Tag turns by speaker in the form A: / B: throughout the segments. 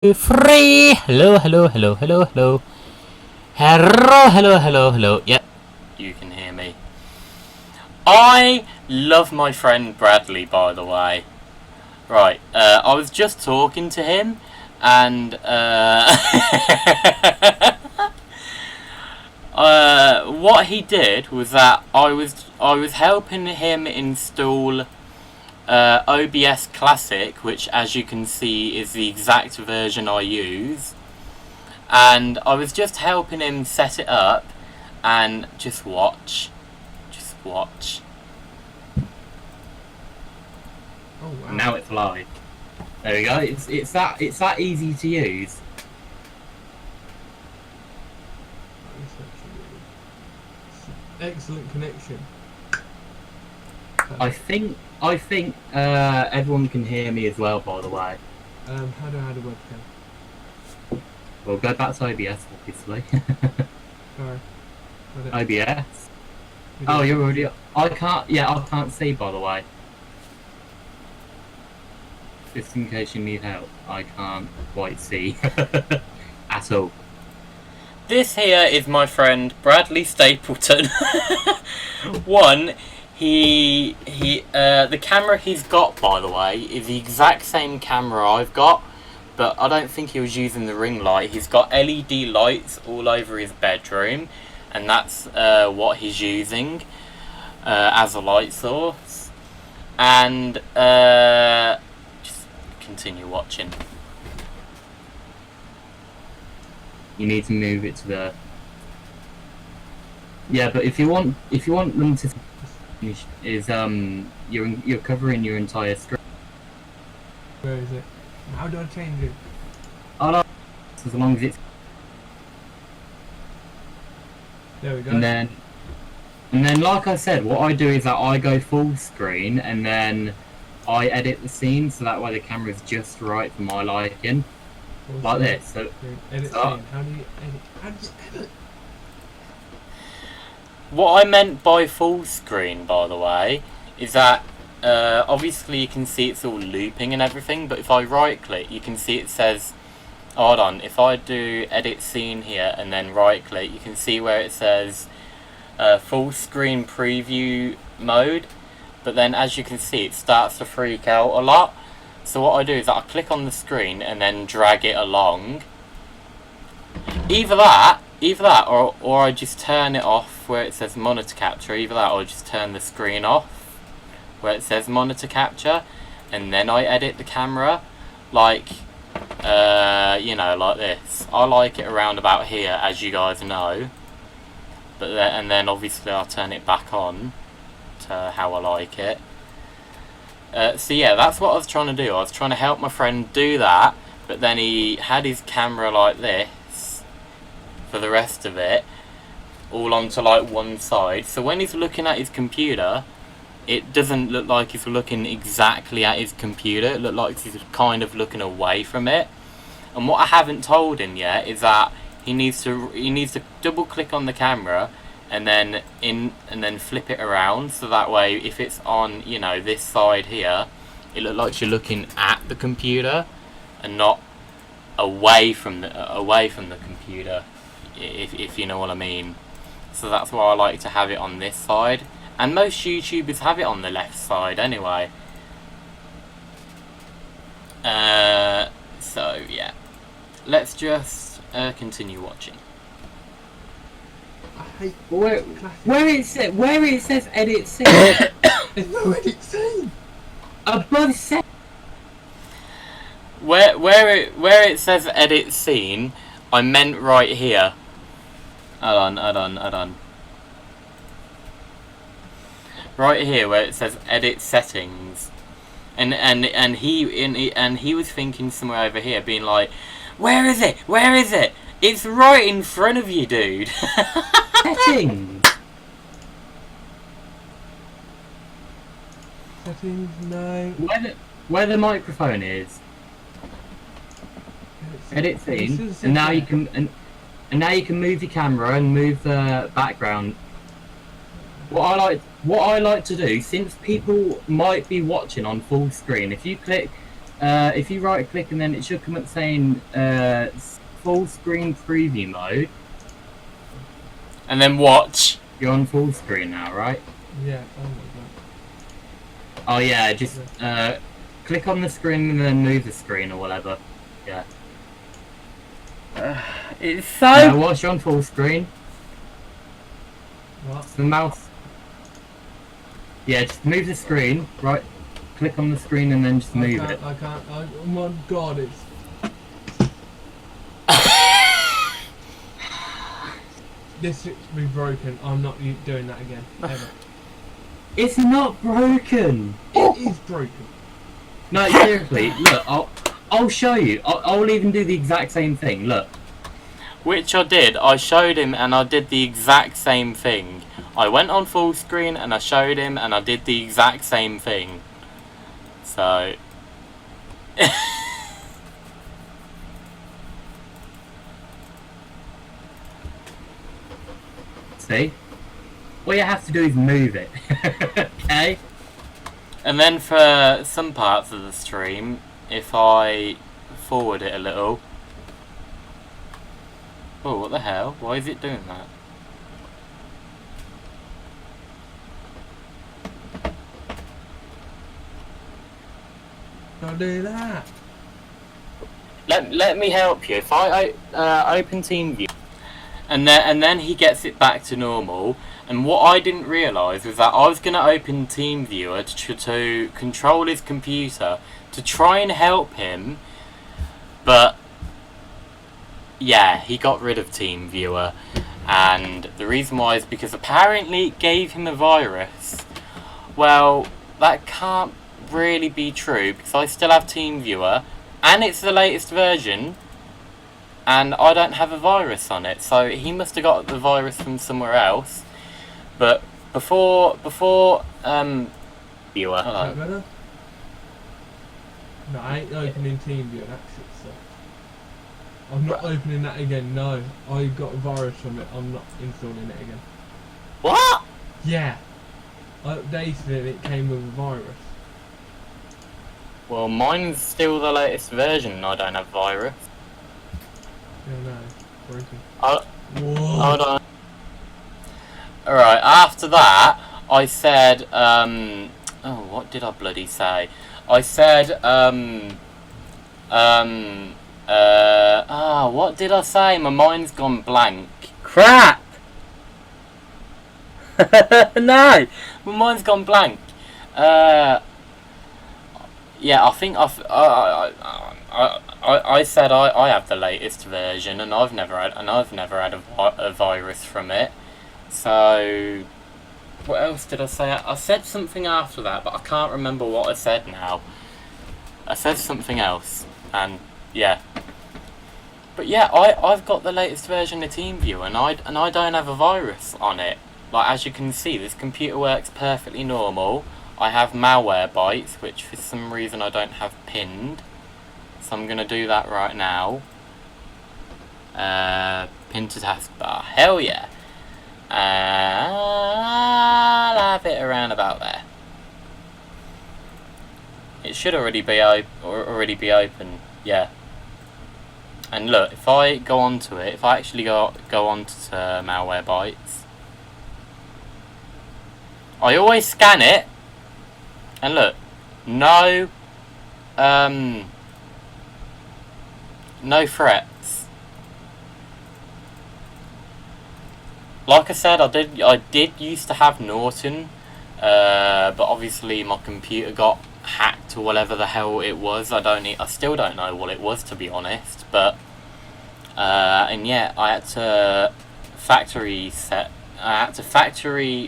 A: Free. Hello. Yep, you can hear me. I love my friend Bradley, by the way. Right, I was just talking to him, and what he did was that I was helping him install OBS Classic, which, as you can see, is the exact version I use, and I was just helping him set it up, and just watch. Oh, wow. Now it's live. There we go. It's that easy to use.
B: Excellent connection.
A: I think everyone can hear me as well, by the way.
B: How do I add a webcam?
A: We'll go back to OBS, obviously.
B: Sorry.
A: OBS? Oh, you're already... I can't see, by the way. Just in case you need help, I can't quite see at all. This here is my friend Bradley Stapleton. The camera he's got, by the way, is the exact same camera I've got, but I don't think he was using the ring light. He's got LED lights all over his bedroom, and that's what he's using as a light source. And just continue watching. You need to move it to the... Yeah, but if you want them to... is you're covering your entire screen.
B: Where is it? How do I change it?
A: Oh no, as long as it's...
B: There we go.
A: And then like I said, what I do is that I go full screen and then I edit the scene so that way the camera's just right for my liking. Like this. So
B: edit scene. How do you edit? How do you edit?
A: What I meant by full screen, by the way, is that obviously you can see it's all looping and everything, but if I right click, you can see it says, hold on, if I do edit scene here and then right click, you can see where it says full screen preview mode, but then as you can see it starts to freak out a lot. So what I do is that I click on the screen and then drag it along. Either that or I just turn it off where it says monitor capture. Either that or I just turn the screen off where it says monitor capture, and then I edit the camera like you know, like this. I like it around about here, as you guys know, but and then obviously I'll turn it back on to how I like it. So yeah, that's what I was trying to do. I was trying to help my friend do that, but then he had his camera like this for the rest of it, all onto like one side. So when he's looking at his computer, it doesn't look like he's looking exactly at his computer. It looks like he's kind of looking away from it. And what I haven't told him yet is that he needs to double click on the camera and then flip it around, so that way if it's on, you know, this side here, it looks like you're looking at the computer and not away from the computer, if you know what I mean. So that's why I like to have it on this side, and most YouTubers have it on the left side anyway. So yeah, let's just continue watching.
B: Where
A: it says edit scene.
B: There's no edit scene.
A: Above set. Where it says edit scene, I meant right here. Hold on. Right here where it says edit settings, and he was thinking somewhere over here, being like, where is it? It's right in front of you, dude. Settings.
B: Settings, no.
A: Where the microphone is. Edit scene, and now you can now you can move your camera and move the background. What I like to do, since people might be watching on full screen, if you click if you right click and then it should come up saying full screen preview mode. And then watch. You're on full screen now, right?
B: Yeah. Oh my god.
A: Oh yeah, just click on the screen and then move the screen or whatever. Yeah. It's so. Now watch on full screen.
B: What?
A: The mouse. Yeah, just move the screen. Right. Click on the screen and then just move it.
B: I can't. Oh my god, it's. This should be broken. I'm not doing that again. Ever.
A: It's not broken.
B: It is broken.
A: No, seriously. Look, I'll show you. I'll even do the exact same thing. Look. Which I did. I showed him and I did the exact same thing. I went on full screen and I showed him and I did the exact same thing. So. See? All you have to do is move it. Okay? And then for some parts of the stream, if I forward it a little. Oh, what the hell? Why is it doing that?
B: Don't do that.
A: Let me help you. If I open TeamViewer, and then he gets it back to normal. And what I didn't realise was that I was going to open TeamViewer to control his computer to try and help him, but yeah, he got rid of TeamViewer, and the reason why is because apparently it gave him a virus. Well, that can't really be true because I still have TeamViewer, and it's the latest version, and I don't have a virus on it, so he must have got the virus from somewhere else. But before viewer.
B: Hello. Better? No, I ain't opening TeamViewer. That's it. So I'm not opening that again. No, I got a virus from it. I'm not installing it again.
A: What?
B: Yeah, I updated it. It came with a virus.
A: Well, mine's still the latest version, and I don't have virus.
B: Yeah, no, broken.
A: Hold on. Alright, after that, I said, oh, what did I bloody say? I said, what did I say? My mind's gone blank. Crap! No! My mind's gone blank. Yeah, I think I said I have the latest version, and I've never had a virus from it. So, what else did I say? I said something after that, but I can't remember what I said now. I said something else, and yeah. But yeah, I've got the latest version of TeamViewer, and I don't have a virus on it. Like, as you can see, this computer works perfectly normal. I have malware bytes, which for some reason I don't have pinned. So I'm gonna do that right now. Pin to taskbar. Hell yeah. I'll have it around about there. It should already be open. Yeah. And look, if I go onto it, if I actually go onto malware bytes, I always scan it, and look, no threats. Like I said, I did used to have Norton, but obviously my computer got hacked or whatever the hell it was. I still don't know what it was, to be honest. But and yeah, I had to factory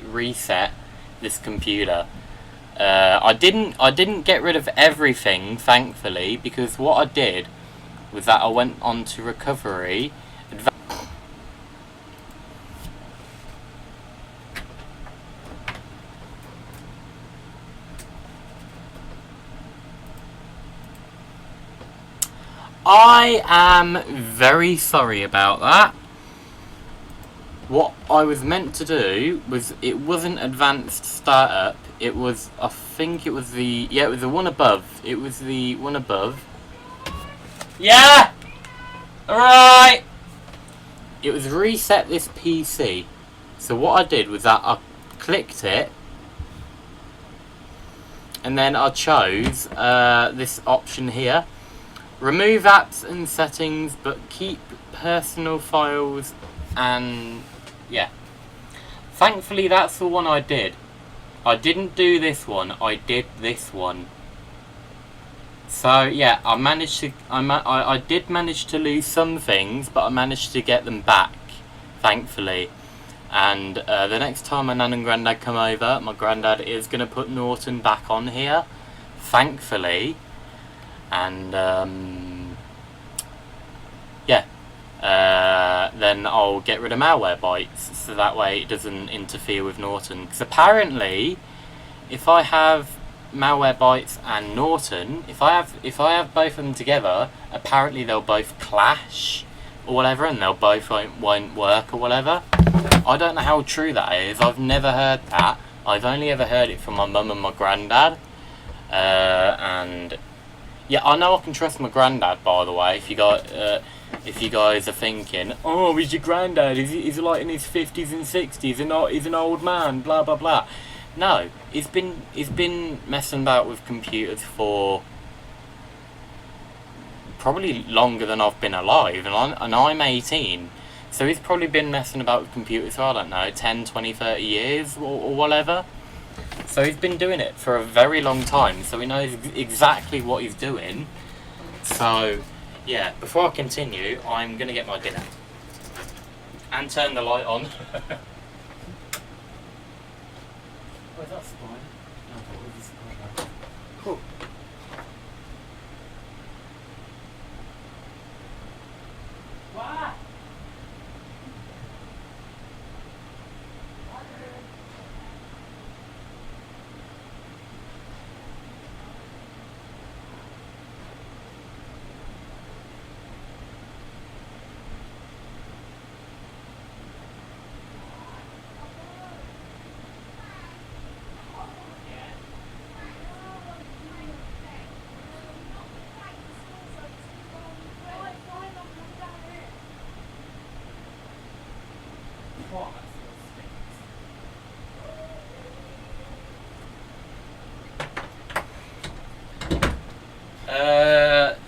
A: reset this computer. I didn't get rid of everything, thankfully, because what I did was that I went on to recovery. I am very sorry about that. what I was meant to do was, it wasn't advanced startup. It was, I think it was the, yeah, it was the one above. It was the one above. Yeah! Alright! It was reset this PC. So what I did was that I clicked it, and then I chose this option here. Remove apps and settings, but keep personal files, and yeah. Thankfully that's the one I did. I didn't do this one, I did this one. So yeah, I managed to, I did manage to lose some things, but I managed to get them back, thankfully. And the next time my nan and granddad come over, my granddad is going to put Norton back on here, thankfully. And yeah, then I'll get rid of Malwarebytes, so that way it doesn't interfere with Norton. Because apparently, if I have Malwarebytes and Norton, if I have both of them together, apparently they'll both clash or whatever, and they'll both won't work or whatever. I don't know how true that is. I've never heard that. I've only ever heard it from my mum and my granddad. And yeah, I know I can trust my granddad, by the way. If you guys are thinking, oh, is your granddad? Is he like in his 50s and 60s? He's an old man. Blah blah blah. No, he's been messing about with computers for probably longer than I've been alive, and I'm 18. So he's probably been messing about with computers for, I don't know, 10, 20, 30 years or whatever. So he's been doing it for a very long time, so he knows exactly what he's doing. So, yeah, before I continue, I'm going to get my dinner. And turn the light on. Oh, that's fine. No, what was this? Cool. Wow.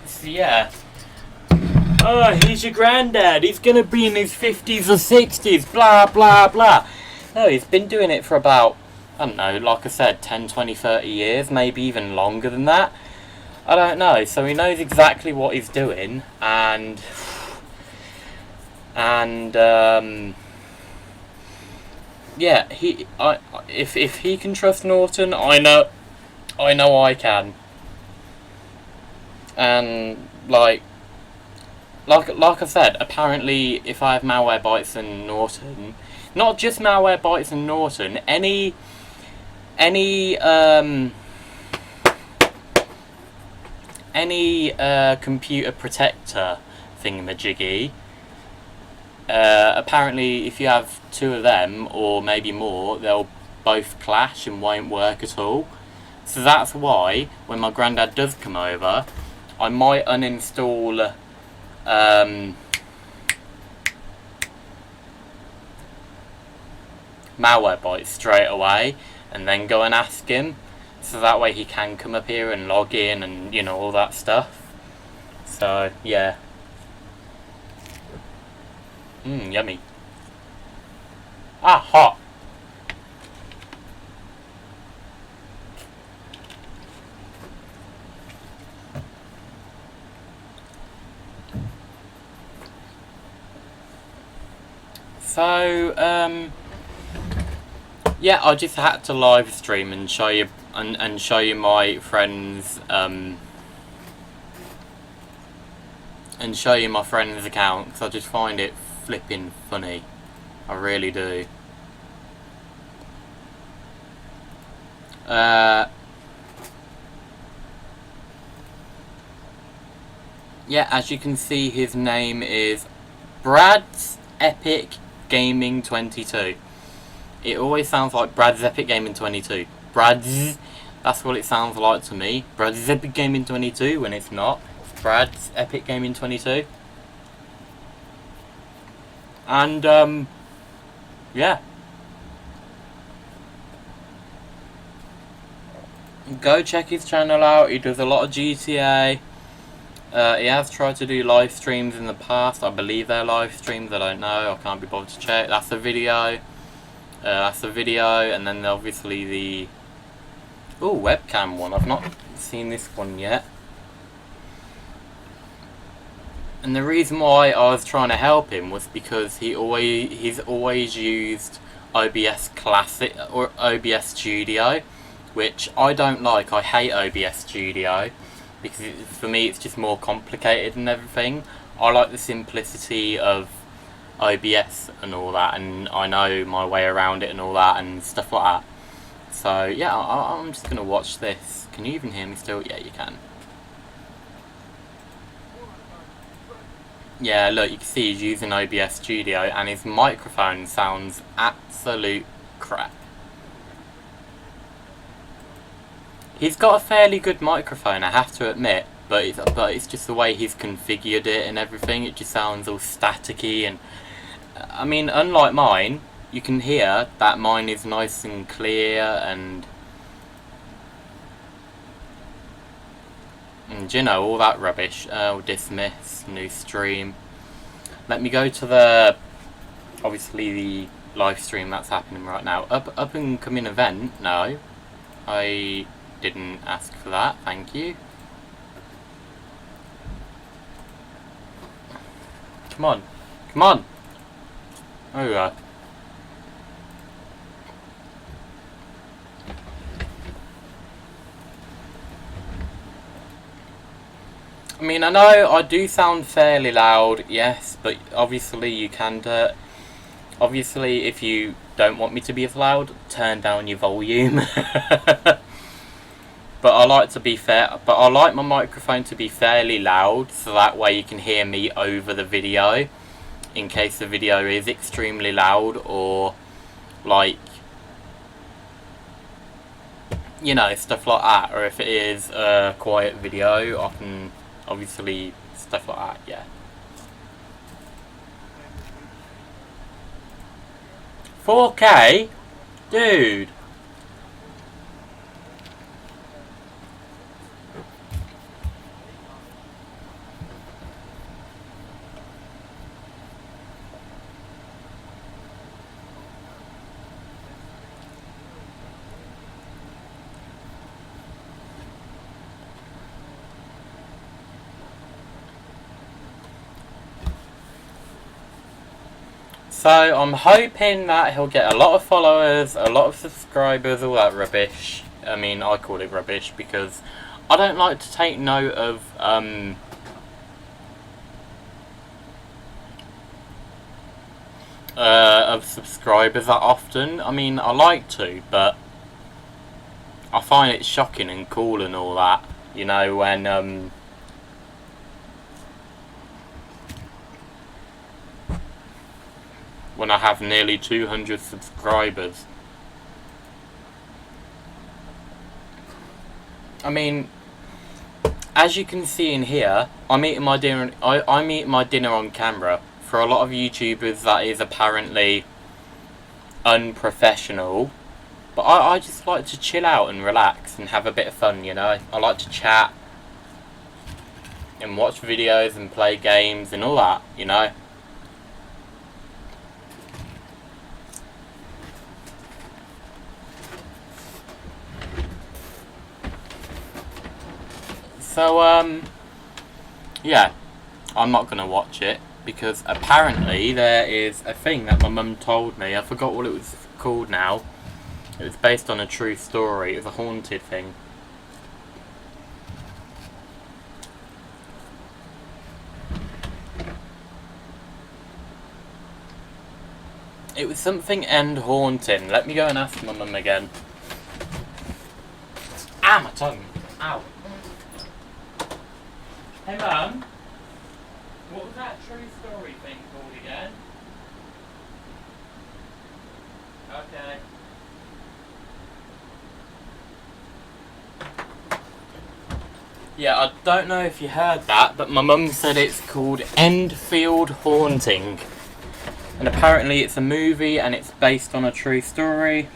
A: So yeah. Oh, he's your granddad. He's gonna be in his 50s or 60s. Blah, blah, blah. No, he's been doing it for about, I don't know, like I said, 10, 20, 30 years. Maybe even longer than that. I don't know. So he knows exactly what he's doing. And yeah, if he can trust Norton, I know I can. And like I said, apparently if I have Malwarebytes and Norton, not just Malwarebytes and Norton, any computer protector thingamajiggy, apparently if you have two of them or maybe more, they'll both clash and won't work at all. So that's why when my granddad does come over, I might uninstall Malwarebytes straight away and then go and ask him, so that way he can come up here and log in and, you know, all that stuff. So yeah. Yummy. Ah, hot. So, yeah, I just had to live stream and show you and show you my friends and show you my friend's account, because I just find it flipping funny. I really do. Yeah, as you can see, his name is Brad's Epic Gaming 22. It always sounds like Brad's Epic Gaming 22. Brad's, that's what it sounds like to me. Brad's Epic Gaming 22 when it's not. It's Brad's Epic Gaming 22. And yeah. Go check his channel out. He does a lot of GTA. He has tried to do live streams in the past. I believe they're live streams. I don't know. I can't be bothered to check. That's a video. And then obviously the webcam one. I've not seen this one yet. And the reason why I was trying to help him was because he's always used OBS Classic or OBS Studio, which I don't like. I hate OBS Studio because for me it's just more complicated and everything. I like the simplicity of OBS and all that, and I know my way around it and all that and stuff like that. So yeah, I'm just gonna watch this. Can you even hear me still? Yeah, you can. Yeah, look, you can see he's using OBS Studio and his microphone sounds absolute crap. He's got a fairly good microphone, I have to admit, but it's just the way he's configured it and everything. It just sounds all staticky, and I mean, unlike mine, you can hear that mine is nice and clear and you know, all that rubbish. Dismiss, new stream. Let me go to the, obviously the live stream that's happening right now. Up and coming event. No, I didn't ask for that. Thank you. Come on, come on. There we go. I mean, I know I do sound fairly loud, yes, but obviously you can do it. Obviously, if you don't want me to be as loud, turn down your volume. But I like to be fair. But I like my microphone to be fairly loud, so that way you can hear me over the video, in case the video is extremely loud or like, you know, stuff like that. Or if it is a quiet video, I can obviously stuff like that. Yeah. 4K, dude. So I'm hoping that he'll get a lot of followers, a lot of subscribers, all that rubbish. I mean, I call it rubbish because I don't like to take note of subscribers that often. I mean, I like to, but I find it shocking and cool and all that. You know, when I have nearly 200 subscribers. I mean, as you can see in here, I'm eating my dinner. I'm eating my dinner on camera. For a lot of YouTubers, that is apparently unprofessional. But I just like to chill out and relax and have a bit of fun, you know. I like to chat and watch videos and play games and all that, you know. So, yeah, I'm not going to watch it because apparently there is a thing that my mum told me. I forgot what it was called now. It was based on a true story. It was a haunted thing. It was something end haunting. Let me go and ask my mum again. Ah, my tongue. Ow. Hey Mum, what was that true story thing called again? Okay. Yeah, I don't know if you heard that, but my mum said it's called Enfield Haunting. And apparently it's a movie and it's based on a true story.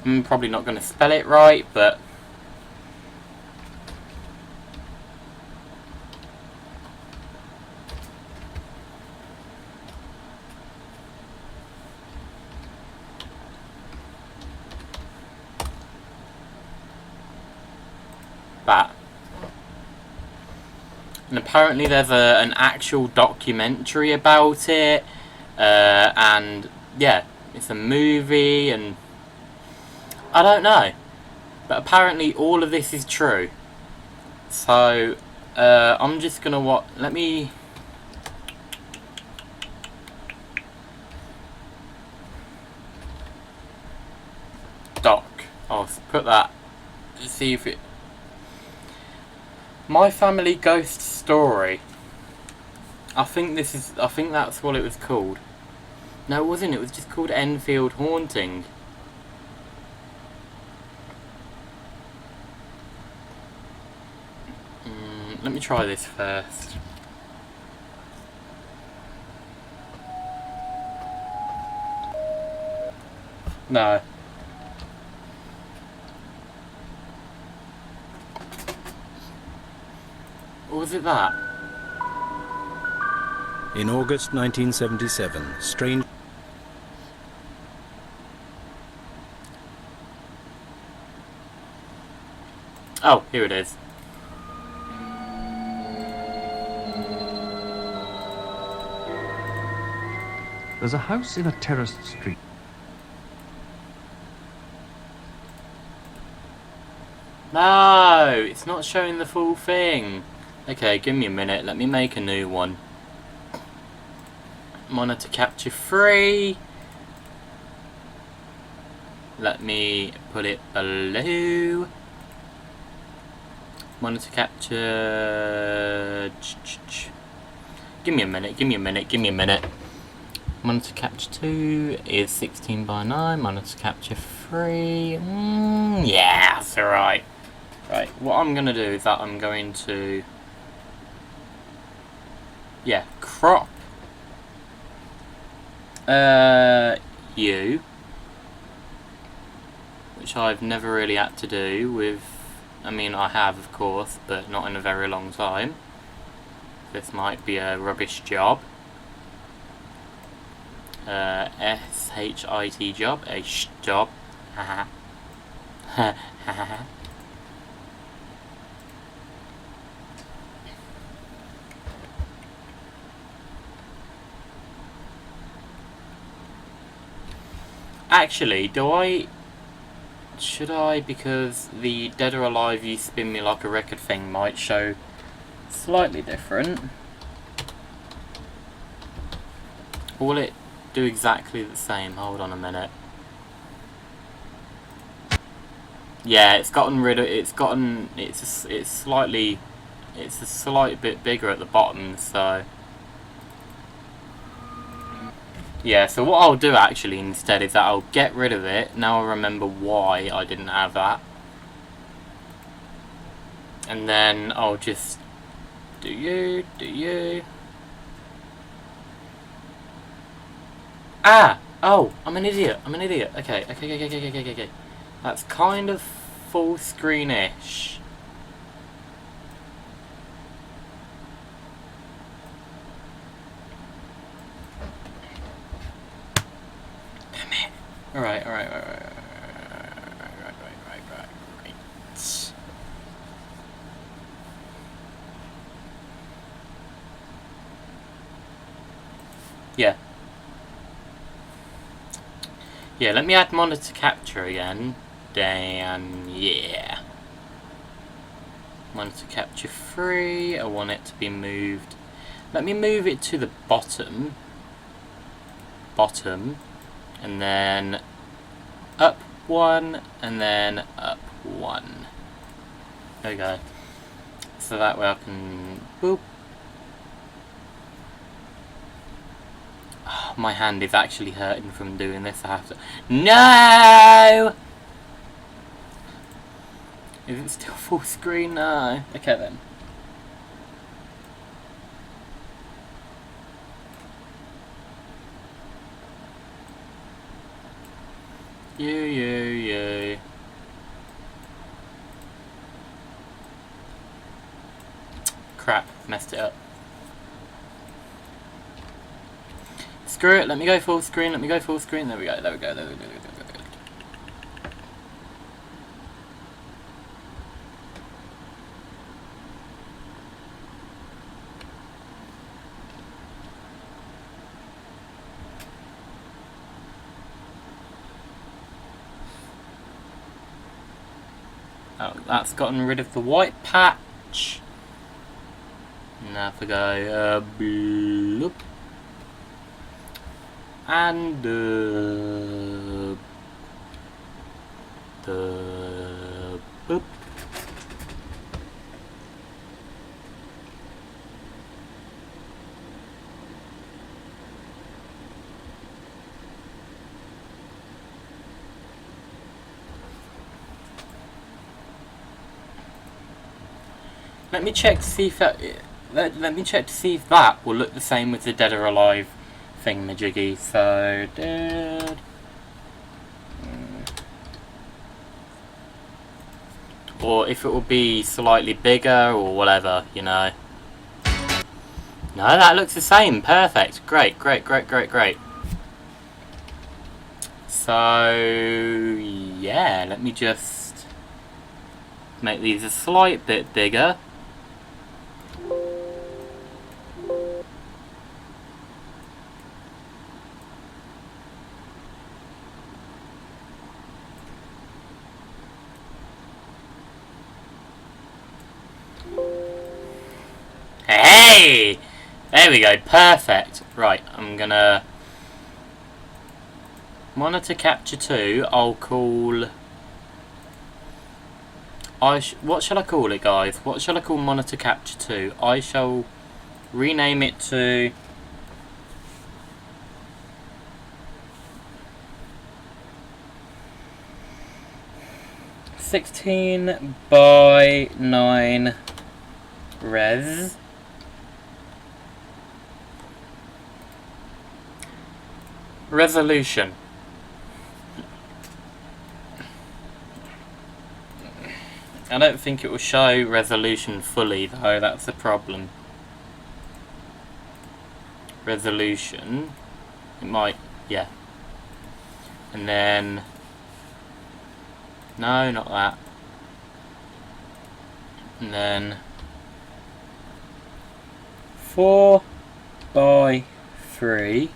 A: I'm probably not going to spell it right, but... that. And apparently there's an actual documentary about it, and yeah, it's a movie, and I don't know, but apparently all of this is true. So I'm just gonna let me doc. I'll put that. See if it. My Family Ghost Story. I think that's what it was called. No, it wasn't. It was just called Enfield Haunting. Let me try this first. No. Or was it that?
C: In August 1977, strange...
A: Oh, here it is.
D: There's a house in a terraced street.
A: No, it's not showing the full thing. Okay, give me a minute. Let me make a new one. Monitor capture 3. Let me put it below. Monitor capture. Give me a minute. Monitor capture 2 is 16 by 9. Monitor capture 3. Yeah, that's alright. Right, what I'm going to do is that I'm going to... yeah, crop you, which I've never really had to do with... I mean, I have, of course, but not in a very long time. This might be a rubbish job. S-H-I-T job, a job. Haha. Actually, should I, because the Dead or Alive You Spin Me Like a Record thing might show slightly different. Or will it do exactly the same? Hold on a minute. Yeah, it's a slight bit bigger at the bottom, so... yeah, so what I'll do actually instead is that I'll get rid of it. Now I remember why I didn't have that. And then I'll just do you. Ah! Oh, I'm an idiot. Okay. That's kind of full screen-ish. Alright. Yeah, let me add monitor capture again. Then, yeah. Monitor capture 3. I want it to be moved. Let me move it to the bottom. And then up 1, and then up 1. There we go. So that way I can... boop. Oh my hand is actually hurting from doing this. I have to... No! Is it still full screen? No. Okay then. You. Crap, messed it up. Screw it, let me go full screen, There we go. Oh, that's gotten rid of the white patch. Now if we go bloop. And the boop. Let me check to see if that. Let me check to see if that will look the same with the Dead or Alive thingamajiggy. So dead. Or if it will be slightly bigger or whatever, you know. No, that looks the same. Perfect. Great. So yeah, let me just make these a slight bit bigger. Hey! There we go, perfect. Right, I'm gonna... Monitor Capture 2, I'll call... What shall I call it, guys? What shall I call Monitor Capture 2? I shall rename it to... (16:9) res. Resolution. I don't think it will show resolution fully though, that's the problem. Resolution. It might, yeah. And then... No, not that. And then... 4:3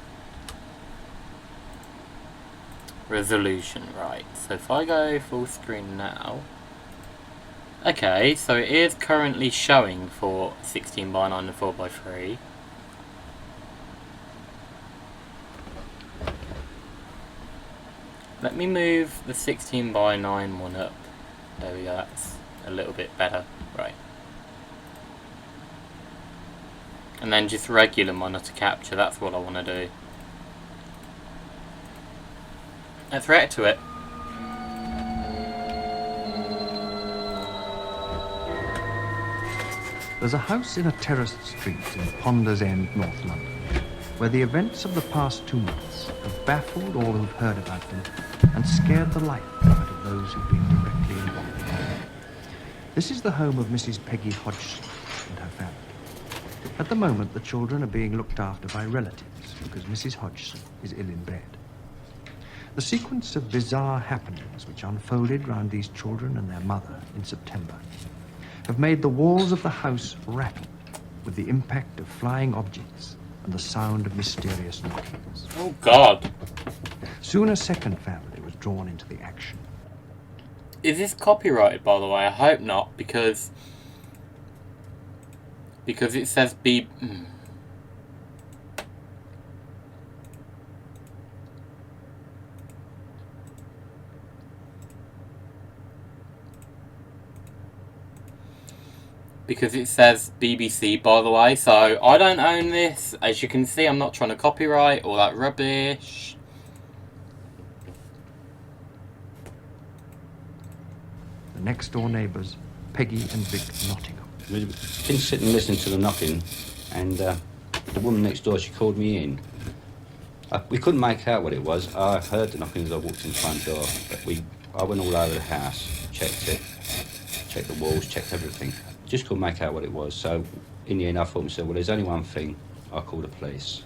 A: resolution, right. So if I go full screen now... Okay, so it is currently showing for 16:9 and 4:3. Let me move the 16:9 one up. There we go, that's a little bit better. Right. And then just regular monitor capture, that's what I want to do. Let's react to it.
D: There's a house in a terraced street in Ponders End, North London, where the events of the past 2 months have baffled all who've heard about them and scared the life out of those who've been directly involved. This is the home of Mrs. Peggy Hodgson and her family. At the moment, the children are being looked after by relatives because Mrs. Hodgson is ill in bed. The sequence of bizarre happenings which unfolded round these children and their mother in September have made the walls of the house rattle with the impact of flying objects and the sound of mysterious knockings.
A: Oh God.
D: Soon a second family was drawn into the action.
A: Is this copyrighted, by the way? I hope not, because it says be... because it says BBC, by the way, so I don't own this. As you can see, I'm not trying to copyright all that rubbish.
D: The next-door neighbours, Peggy and Vic Nottingham.
E: We'd been sitting listening to the knocking, and the woman next door, she called me in. We couldn't make out what it was. I heard the knocking as I walked in the front door, but I went all over the house, checked it, checked the walls, checked everything. Just couldn't make out what it was. So in the end, I thought to myself, well, there's only one thing. I'll call the police.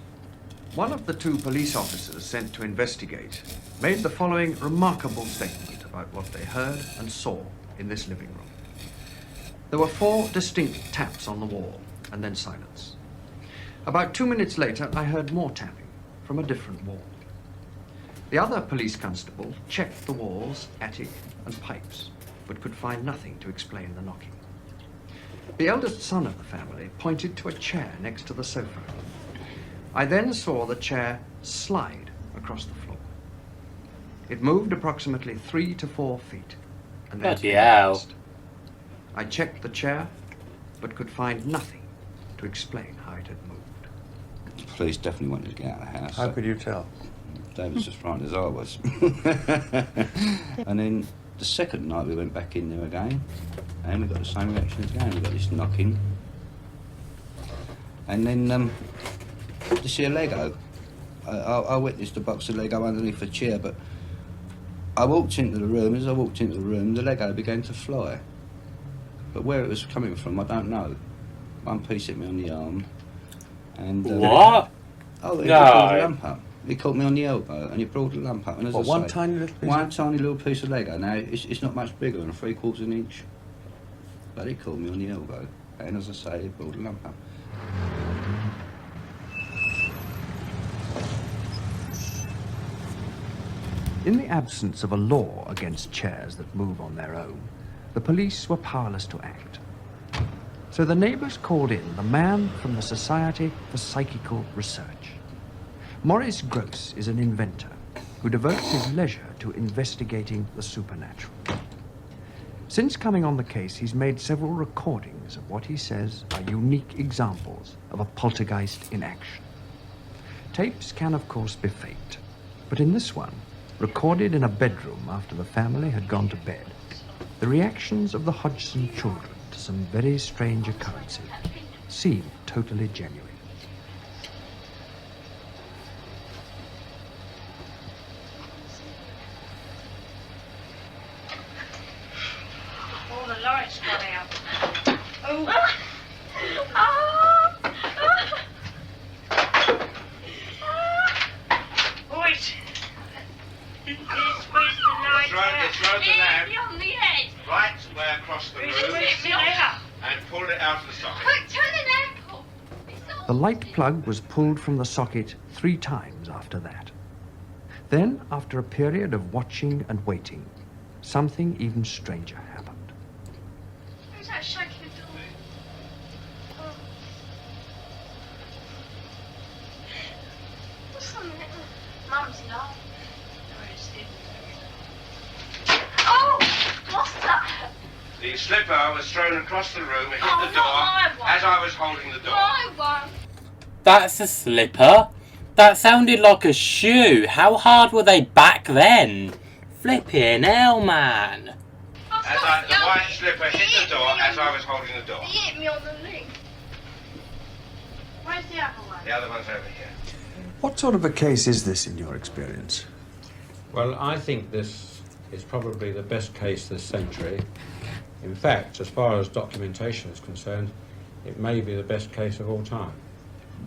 D: One of the two police officers sent to investigate made the following remarkable statement about what they heard and saw in this living room. There were 4 distinct taps on the wall, and then silence. About 2 minutes later, I heard more tapping from a different wall. The other police constable checked the walls, attic, and pipes, but could find nothing to explain the knocking. The eldest son of the family pointed to a chair next to the sofa. I then saw the chair slide across the floor. It moved approximately 3 to 4 feet, and then
A: Bloody hell.
D: collapsed. I checked the chair, but could find nothing to explain how it had moved.
E: The police definitely wanted to get out of the house.
F: How could you tell?
E: They was as frightened as I was. And then the second night we went back in there again, and we got the same reaction again. We got this knocking, and then to see a Lego. I witnessed a box of Lego underneath a chair, but I walked into the room. As I walked into the room, the Lego began to fly. But where it was coming from, I don't know. One piece hit me on the arm, and
A: What?
E: oh, he
A: No.
E: brought the lamp up. He caught me on the elbow, and he brought the lamp up. And as
F: What,
E: I
F: one
E: say,
F: tiny little piece?
E: one tiny little piece of Lego. Now it's not much bigger than a 3/4 inch, but he caught me on the elbow, and as I say, he brought the lamp up.
D: In the absence of a law against chairs that move on their own, the police were powerless to act. So the neighbours called in the man from the Society for Psychical Research. Maurice Gross is an inventor who devotes his leisure to investigating the supernatural. Since coming on the case, he's made several recordings of what he says are unique examples of a poltergeist in action. Tapes can, of course, be faked, but in this one, recorded in a bedroom after the family had gone to bed, the reactions of the Hodgson children to some very strange occurrences seem totally genuine.
G: All the lights got out. Oh. Boys. Where's the light out?
H: Throw the lamp
G: on the head.
H: right way across the room
G: Where's the light?
H: and pull it out of the socket.
G: Quick, turn the lamp off.
D: The light plug was pulled from the socket 3 times after that. Then, after a period of watching and waiting, something even stranger happened.
G: Who's that shaking the door? Oh. What's on there? Mum's laughing. Oh, what's that?
H: The slipper was thrown across the room, hit
G: Oh,
H: the
G: not
H: door
G: my one.
H: as I was holding the door.
G: My one.
A: That's a slipper? That sounded like a shoe. How hard were they back then? Flipping hell, man.
H: The white slipper hit the door as I was holding the door.
G: He hit me on the leg. Where's the other one?
H: The other one's over here.
F: What sort of a case is this in your experience?
I: Well, I think this is probably the best case this century. In fact, as far as documentation is concerned, it may be the best case of all time.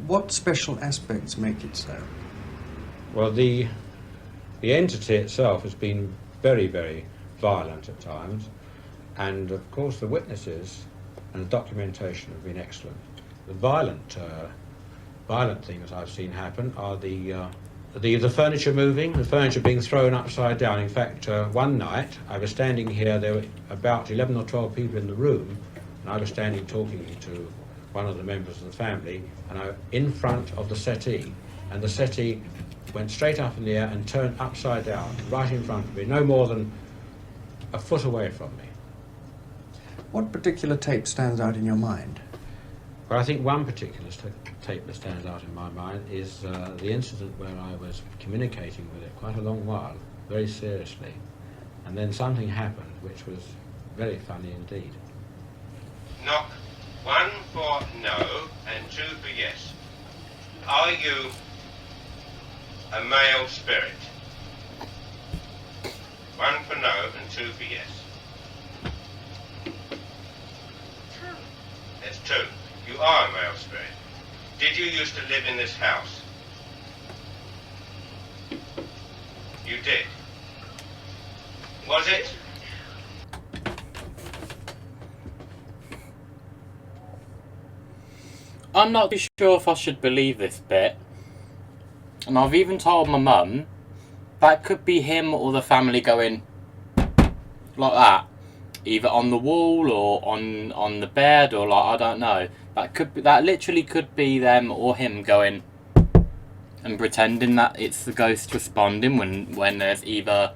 F: What special aspects make it so?
I: Well, the entity itself has been very, very violent at times, and of course the witnesses and the documentation have been excellent. The violent things I've seen happen are the furniture moving, the furniture being thrown upside down. In fact, one night I was standing here, there were about 11 or 12 people in the room, and I was standing talking to one of the members of the family, and in front of the settee, and the settee went straight up in the air and turned upside down, right in front of me, no more than a foot away from me.
F: What particular tape stands out in your mind?
I: Well, I think one particular tape that stands out in my mind is the incident where I was communicating with it quite a long while, very seriously, and then something happened which was very funny indeed.
H: Knock. 1 for no and 2 for yes. Are you a male spirit? 1 for no and 2 for yes.
G: 2.
H: That's 2. You are a male spirit. Did you used to live in this house? You did. Was it?
A: I'm not too sure if I should believe this bit. And I've even told my mum that could be him or the family going like that. Either on the wall or on the bed or like, I don't know. That literally could be them or him going and pretending that it's the ghost responding when there's either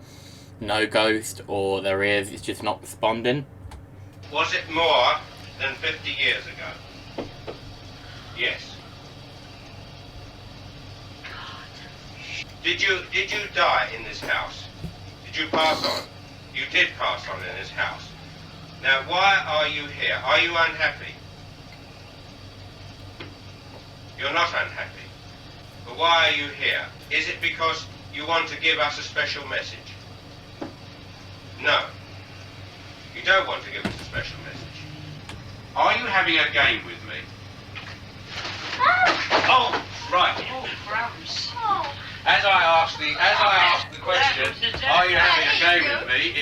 A: no ghost or there is, it's just not responding.
H: Was it more than 50 years ago? Yes. Did you die in this house? Did you pass on? You did pass on in this house. Now, why are you here? Are you unhappy? You're not unhappy. But why are you here? Is it because you want to give us a special message? No. You don't want to give us a special message. Are you having a game with me? Oh, right.
G: Oh, crumbs.
H: As I asked the question, are you having a game with me?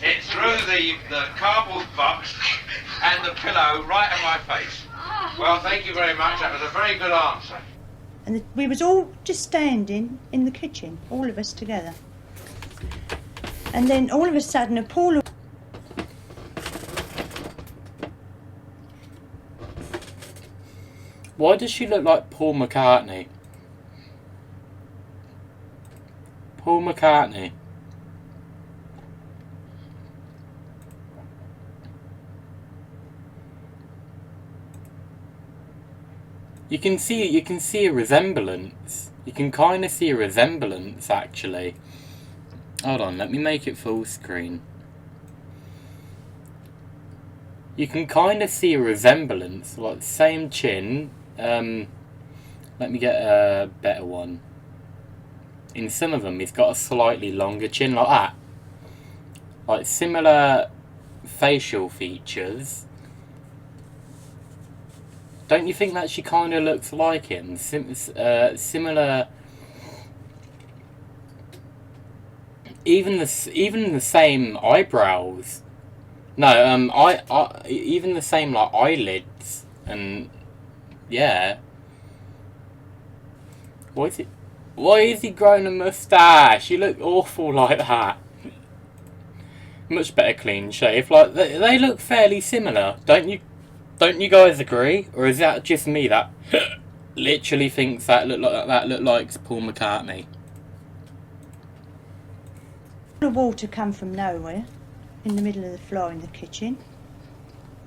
H: It's through the cardboard box and the pillow right at my face. Well, thank you very much. That was a very good answer.
J: And we was all just standing in the kitchen, all of us together. And then all of a sudden, a pool of...
A: Why does she look like Paul McCartney? Paul McCartney. You can see a resemblance. You can kind of see a resemblance, actually. Hold on, let me make it full screen. You can kind of see a resemblance, like the same chin. Let me get a better one. In some of them, he's got a slightly longer chin, like that. Like similar facial features. Don't you think that she kind of looks like him? Similar. Even the same eyebrows. No, even the same like eyelids and yeah. Why is he growing a moustache? You look awful like that. Much better clean shave. Like they look fairly similar, don't you? Don't you guys agree, or is that just me that literally thinks that look like Paul McCartney?
J: The water come from nowhere, in the middle of the floor in the kitchen.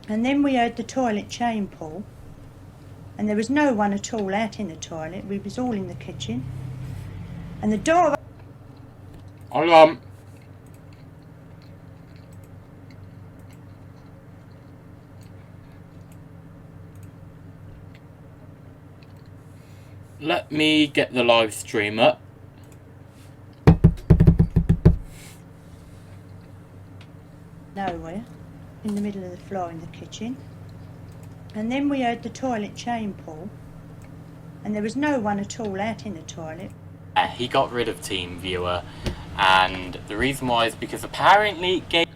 J: And then we heard the toilet chain pull, and there was no one at all out in the toilet. We was all in the kitchen, and the door.
A: Hold on. Let me get the live stream up.
J: Nowhere, in the middle of the floor in the kitchen. And then we heard the toilet chain pull, and there was no one at all out in the toilet.
A: He got rid of TeamViewer, and the reason why is because apparently it gave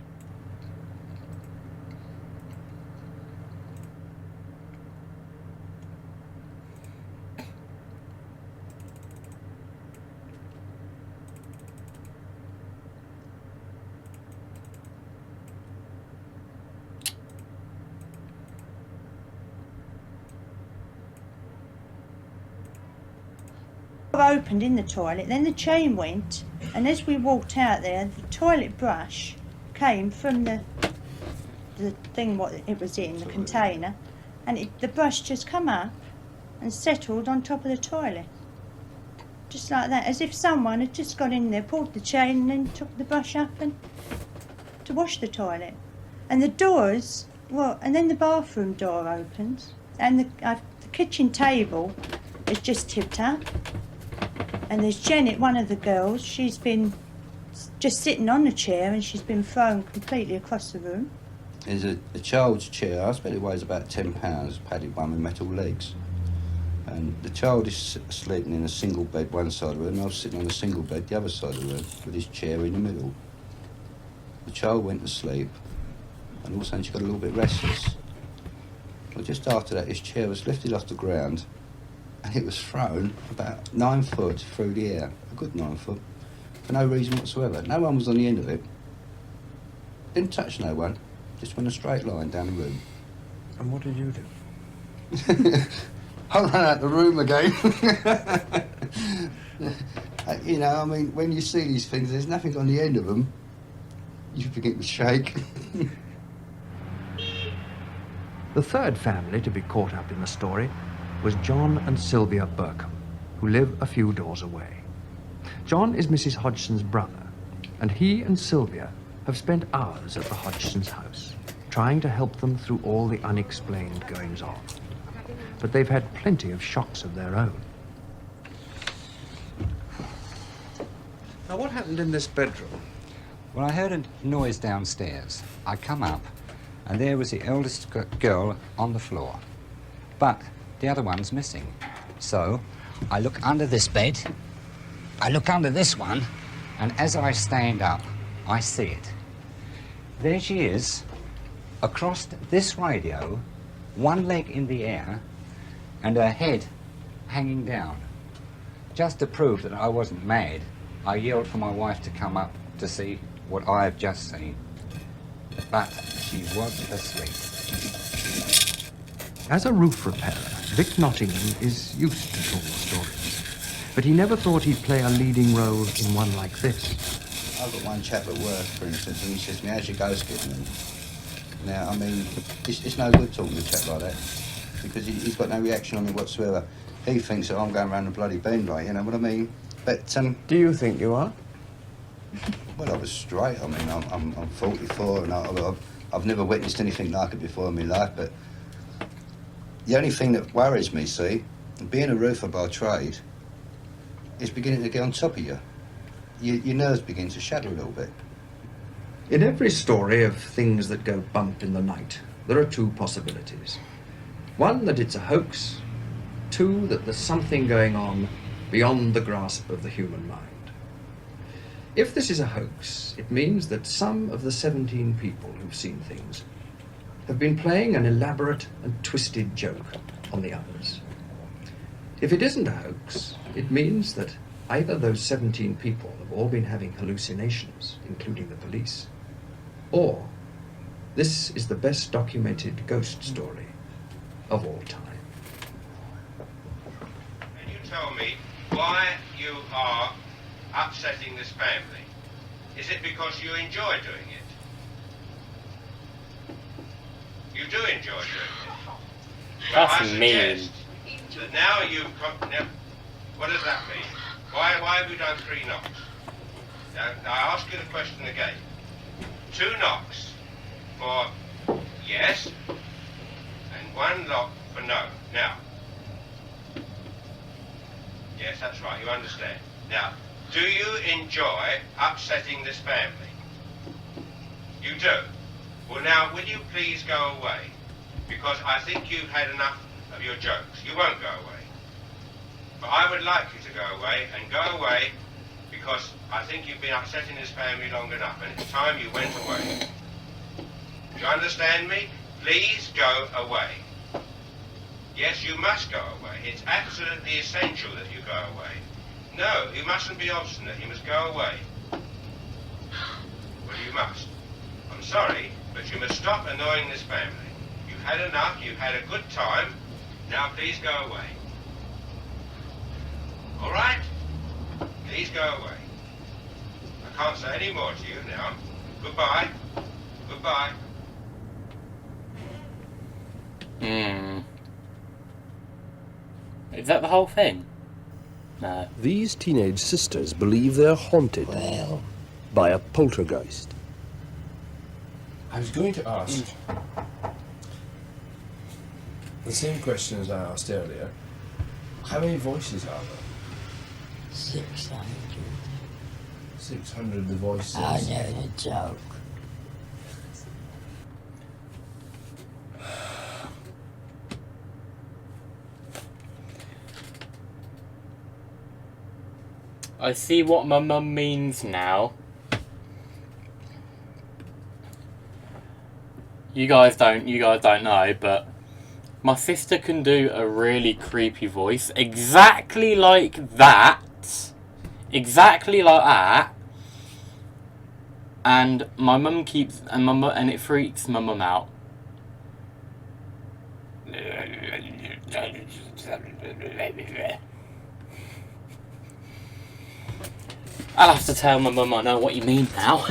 J: opened in the toilet, then the chain went, and as we walked out there, the toilet brush came from the the thing what it was in, the container, and the brush just come up and settled on top of the toilet. Just like that, as if someone had just got in there, pulled the chain and then took the brush up and to wash the toilet. And the doors, well, and then the bathroom door opens and the kitchen table is just tipped up. And there's Janet, one of the girls, she's been just sitting on the chair and she's been thrown completely across the room.
E: There's a child's chair, I bet it weighs about £10, padded one with metal legs. And the child is sleeping in a single bed one side of the room, and I was sitting on a single bed the other side of the room with his chair in the middle. The child went to sleep, and all of a sudden she got a little bit restless. Well, just after that, his chair was lifted off the ground, and it was thrown about 9 foot through the air, a good 9 foot, for no reason whatsoever. No one was on the end of it. Didn't touch no one, just went a straight line down the room.
F: And what did you do?
E: I ran out the room again. You know, I mean, when you see these things, there's nothing on the end of them. You begin to shake.
D: The third family to be caught up in the story was John and Sylvia Burkham, who live a few doors away. John is Mrs. Hodgson's brother, and he and Sylvia have spent hours at the Hodgsons' house, trying to help them through all the unexplained goings-on. But they've had plenty of shocks of their own.
F: Now, what happened in this bedroom?
E: Well, I heard a noise downstairs. I come up, and there was the eldest girl on the floor. But the other one's missing. So I look under this bed, I look under this one, and as I stand up, I see it. There she is, across this radio, one leg in the air, and her head hanging down. Just to prove that I wasn't mad, I yelled for my wife to come up to see what I have just seen. But she was asleep.
D: As a roof repairer, Vic Nottingham is used to tall stories, but he never thought he'd play a leading role in one like this.
E: I've got one chap at work, for instance, and he says to me, how's your ghost getting on? Now, I mean, it's no good talking to a chap like that, because he's got no reaction on me whatsoever. He thinks that I'm going around the bloody bend, like, you know what I mean? But,
F: Do you think you are?
E: well, I was straight. I mean, I'm 44, and I've never witnessed anything like it before in my life, but the only thing that worries me, see, being a roofer by trade, is beginning to get on top of you. Your nerves begin to shatter a little bit.
F: In every story of things that go bump in the night, there are two possibilities. One, that it's a hoax. Two, that there's something going on beyond the grasp of the human mind. If this is a hoax, it means that some of the 17 people who've seen things have been playing an elaborate and twisted joke on the others. If it isn't a hoax, it means that either those 17 people have all been having hallucinations, including the police, or this is the best documented ghost story of all time.
H: Can you tell me why you are upsetting this family? Is it because you enjoy doing it? You do enjoy doing it. Well,
A: That's
H: I suggest that now you've now, what does that mean? Why have you done 3 knocks? Now I ask you the question again. 2 knocks for yes, and 1 knock for no. Now, yes, that's right, you understand. Now, do you enjoy upsetting this family? You do? Well, now, will you please go away? Because I think you've had enough of your jokes. You won't go away. But I would like you to go away, and go away because I think you've been upsetting this family long enough, and it's time you went away. Do you understand me? Please go away. Yes, you must go away. It's absolutely essential that you go away. No, you mustn't be obstinate. You must go away. Well, you must. I'm sorry, but you must stop annoying this family. You've had enough. You've had a good time. Now, please go away. All right? Please go away. I can't say any more to you now. Goodbye. Goodbye.
A: Is that the whole thing? No.
K: These teenage sisters believe they're haunted by a poltergeist.
L: I was going to ask the same question as I asked earlier. How many voices are there?
M: 600.
L: 600 the voices.
M: I know the joke.
A: I see what my mum means now. You guys don't know, but my sister can do a really creepy voice, exactly like that, and my mum keeps, and it freaks my mum out. I'll have to tell my mum I know what you mean now.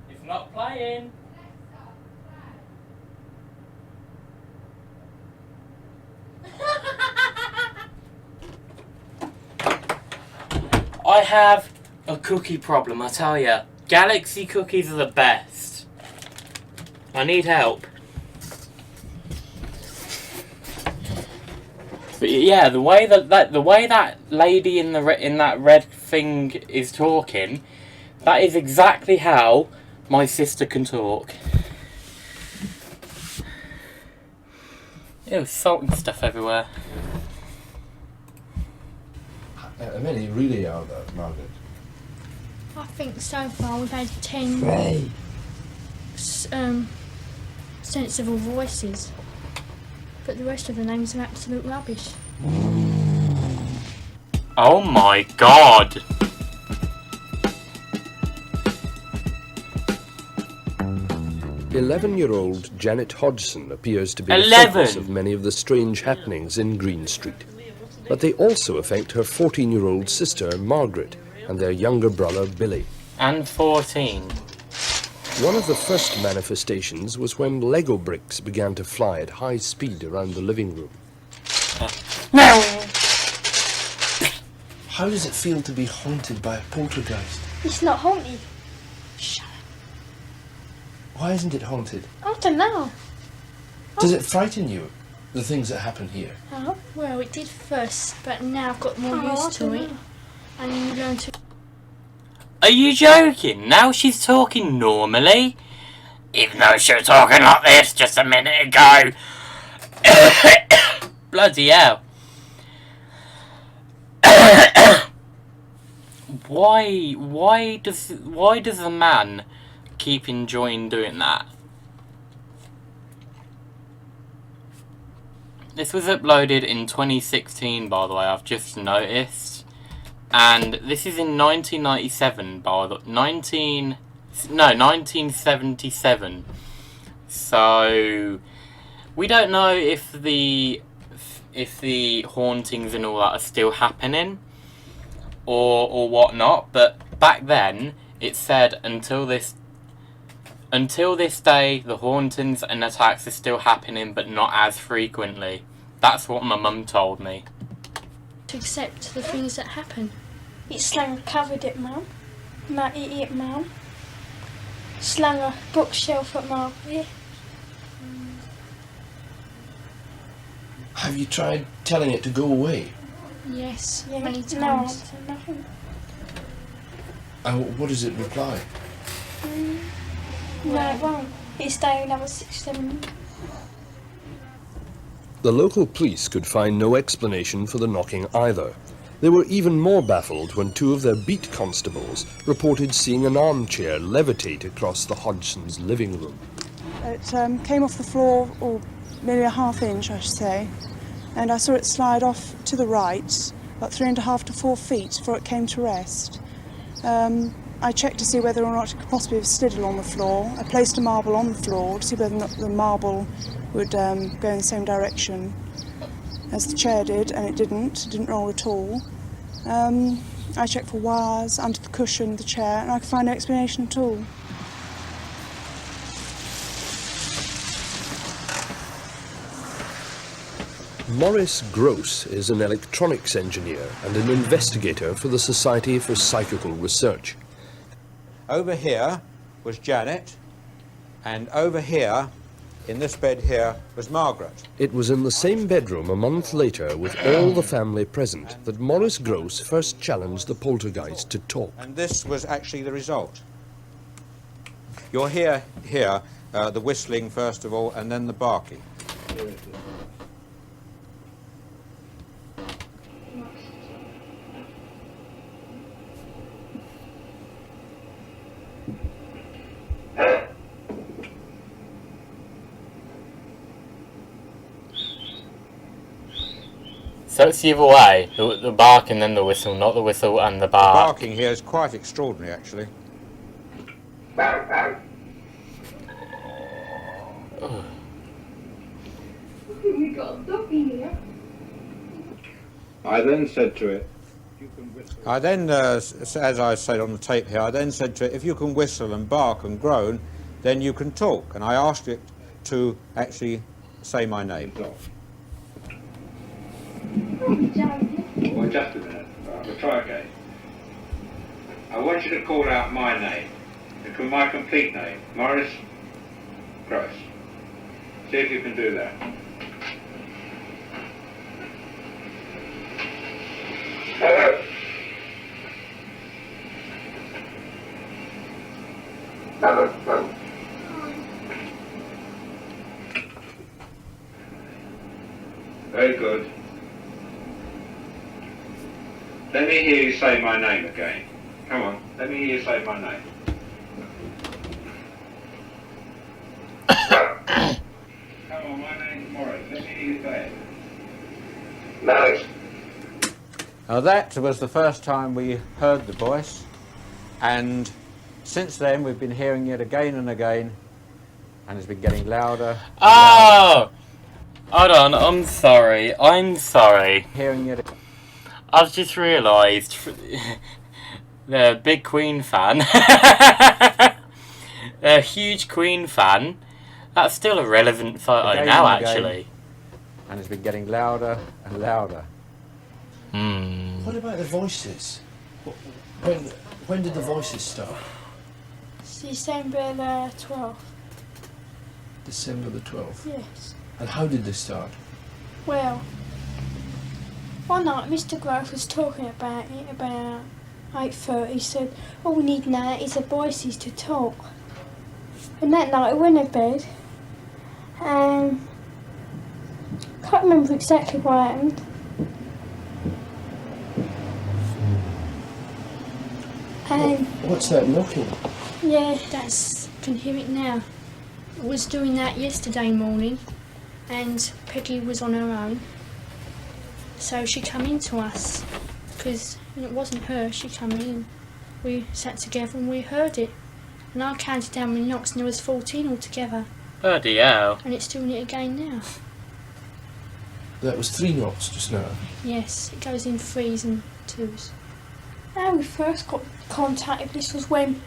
A: It's not playing. I have a cookie problem, I tell ya. Galaxy cookies are the best. I need help. But yeah, the way that lady in that red thing is talking, that is exactly how my sister can talk. Ew, salt and stuff everywhere.
L: How many really are there, Margaret?
G: I think so far we've had 10 sensible voices, but the rest of the names are absolute rubbish.
A: Oh my god!
K: "11-year-old Janet Hodgson appears to be the
A: 11.
K: focus of many of the strange happenings in Green Street. But they also affect her 14-year-old sister, Margaret, and their younger brother, Billy.
A: And 14.
K: One of the first manifestations was when Lego bricks began to fly at high speed around the living room.
A: No!
L: How does it feel to be haunted by a poltergeist?
G: It's not haunted. Shut up.
L: Why isn't it haunted?
G: I don't know.
L: Does it frighten you, the things that happen here?
G: Oh, well, it did first, but now I've got more used to it. And you learn to...
A: Are you joking? Now she's talking normally? Even though she was talking like this just a minute ago. Bloody hell. Why does a man keep enjoying doing that? This was uploaded in 2016, by the way, I've just noticed. And this is in 1997, by the 1977. So we don't know if the hauntings and all that are still happening or whatnot, but back then it said until this day the hauntings and attacks are still happening, but not as frequently. That's what my mum told me.
G: To accept the things that happen. It's slung covered at Mum. It Mum. Slung a bookshelf at Margaret.
L: Have you tried telling it to go away?
G: Yes, many times.
J: No answer, nothing.
L: And what does it reply?
J: No, it won't. It'll stay another 6-7
K: The local police could find no explanation for the knocking either. They were even more baffled when 2 of their beat constables reported seeing an armchair levitate across the Hodgsons' living room.
N: It came off the floor, or maybe a ½ inch, I should say, and I saw it slide off to the right, about 3.5 to 4 feet before it came to rest. I checked to see whether or not it could possibly have slid along the floor. I placed a marble on the floor to see whether or not the marble would go in the same direction as the chair did, and it didn't roll at all. I checked for wires under the cushion of the chair, and I could find no explanation at all.
K: Maurice Gross is an electronics engineer and an investigator for the Society for Psychical Research.
I: Over here was Janet, and over here, in this bed here, was Margaret.
K: It was in the same bedroom a month later, with all the family present, that Maurice Gross first challenged the poltergeist to talk.
I: And this was actually the result. You'll hear here the whistling first of all, and then the barking.
A: So it's the other way, the bark and then the whistle, not the whistle and the bark.
I: The barking here is quite extraordinary, actually.
G: We got a dog in here.
I: I then said to it, I then, as I said on the tape here, I then said to it, if you can whistle and bark and groan, then you can talk. And I asked it to actually say my name.
H: Well, just a minute. Right, we'll try again. I want you to call out my name. My complete name. Maurice Gross. See if you can do that. Very good. Let me hear you say my name again. Come on, let me hear you say my name. Come on, my name's Maurice. Let me hear you say it. Maurice.
I: Now that was the first time we heard the voice, and since then we've been hearing it again and again, and it's been getting louder.
A: Oh! Hold on, I'm sorry.
I: Hearing it.
A: I've just realised, the big Queen fan, a huge Queen fan, that's still a relevant photo
I: Again
A: now,
I: and again.
A: actually.
I: And it's been getting louder and louder.
L: What about the voices? When did the voices start?
G: It's December the 12th.
L: December the 12th.
G: Yes.
L: And how did they start?
G: Well, one night Mr. Gross was talking about it about 8:30. He said, all we need now is the voices to talk. And that night I went to bed and can't remember exactly what happened. And
L: What's that knocking?
G: yeah, that's, I can hear it now. I was doing that yesterday morning and Peggy was on her own. So she come in to us because it wasn't her, she come in. We sat together and we heard it. And I counted how many knocks and there was 14 altogether.
A: Bloody hell.
G: And it's doing it again now.
L: That was 3 knocks just now.
G: Yes, it goes in 3s and 2s. How we first got contacted, this was when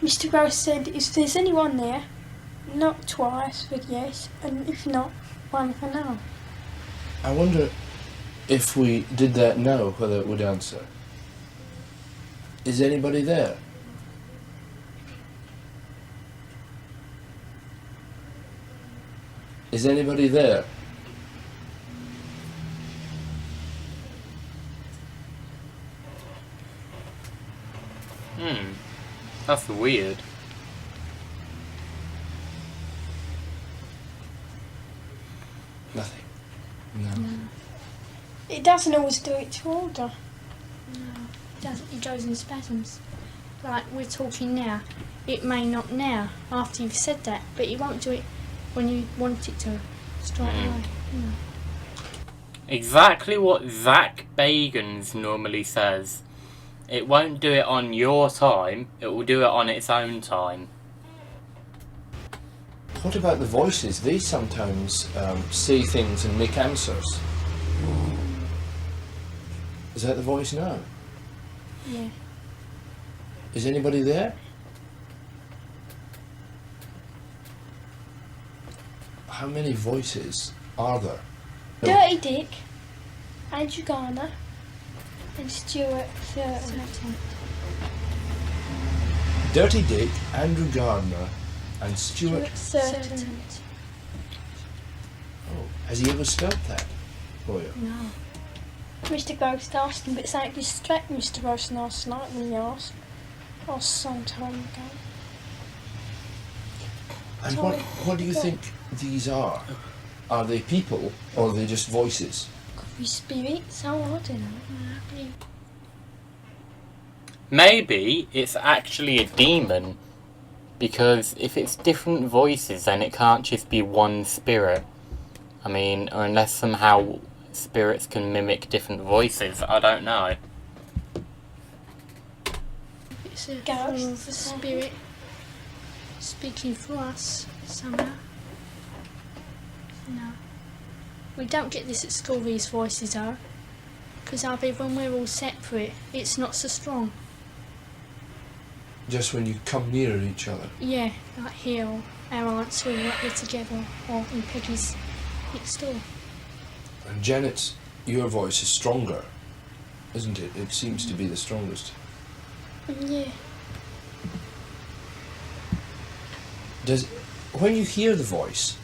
G: Mr. Gross said, if there's anyone there, knock twice with yes, and if not, 1 for no.
L: I wonder if we did that now, whether it would answer. Is anybody there? Is anybody there?
A: That's weird.
L: Nothing. No.
G: It doesn't always do it to order. No, it doesn't. It goes in spasms. Like we're talking now. It may not now, after you've said that, but it won't do it when you want it to, straight away. No.
A: Exactly what Zach Bagans normally says. It won't do it on your time, it will do it on its own time.
L: What about the voices? They sometimes say things and make answers. Is that the voice now?
G: Yeah.
L: Is anybody there? How many voices are there?
G: Dirty Dick, Andrew Garner, and Stuart Thurton.
L: Dirty Dick, Andrew Gardner, and Stuart
G: Thurton.
L: Oh, has he ever spelt that for you?
G: No. Mr. Ghost asked him, but it's like distracted Mr. Ghost last night when he asked. That was some time ago.
L: And what do you think these are? Are they people or are they just voices?
G: Could be spirits, oh, I don't know.
A: Maybe it's actually a demon, because if it's different voices then it can't just be one spirit. I mean, or unless somehow spirits can mimic different voices, I don't know.
G: It's a ghost, a spirit, speaking for us somehow. No. We don't get this at school, these voices are. Because when we're all separate, it's not so strong.
L: Just when you come near each other?
G: Yeah, like here, or our aunts who are right here together, or in Peggy's next door.
L: And Janet's, your voice is stronger, isn't it? It seems to be the strongest.
G: Yeah.
L: When you hear the voice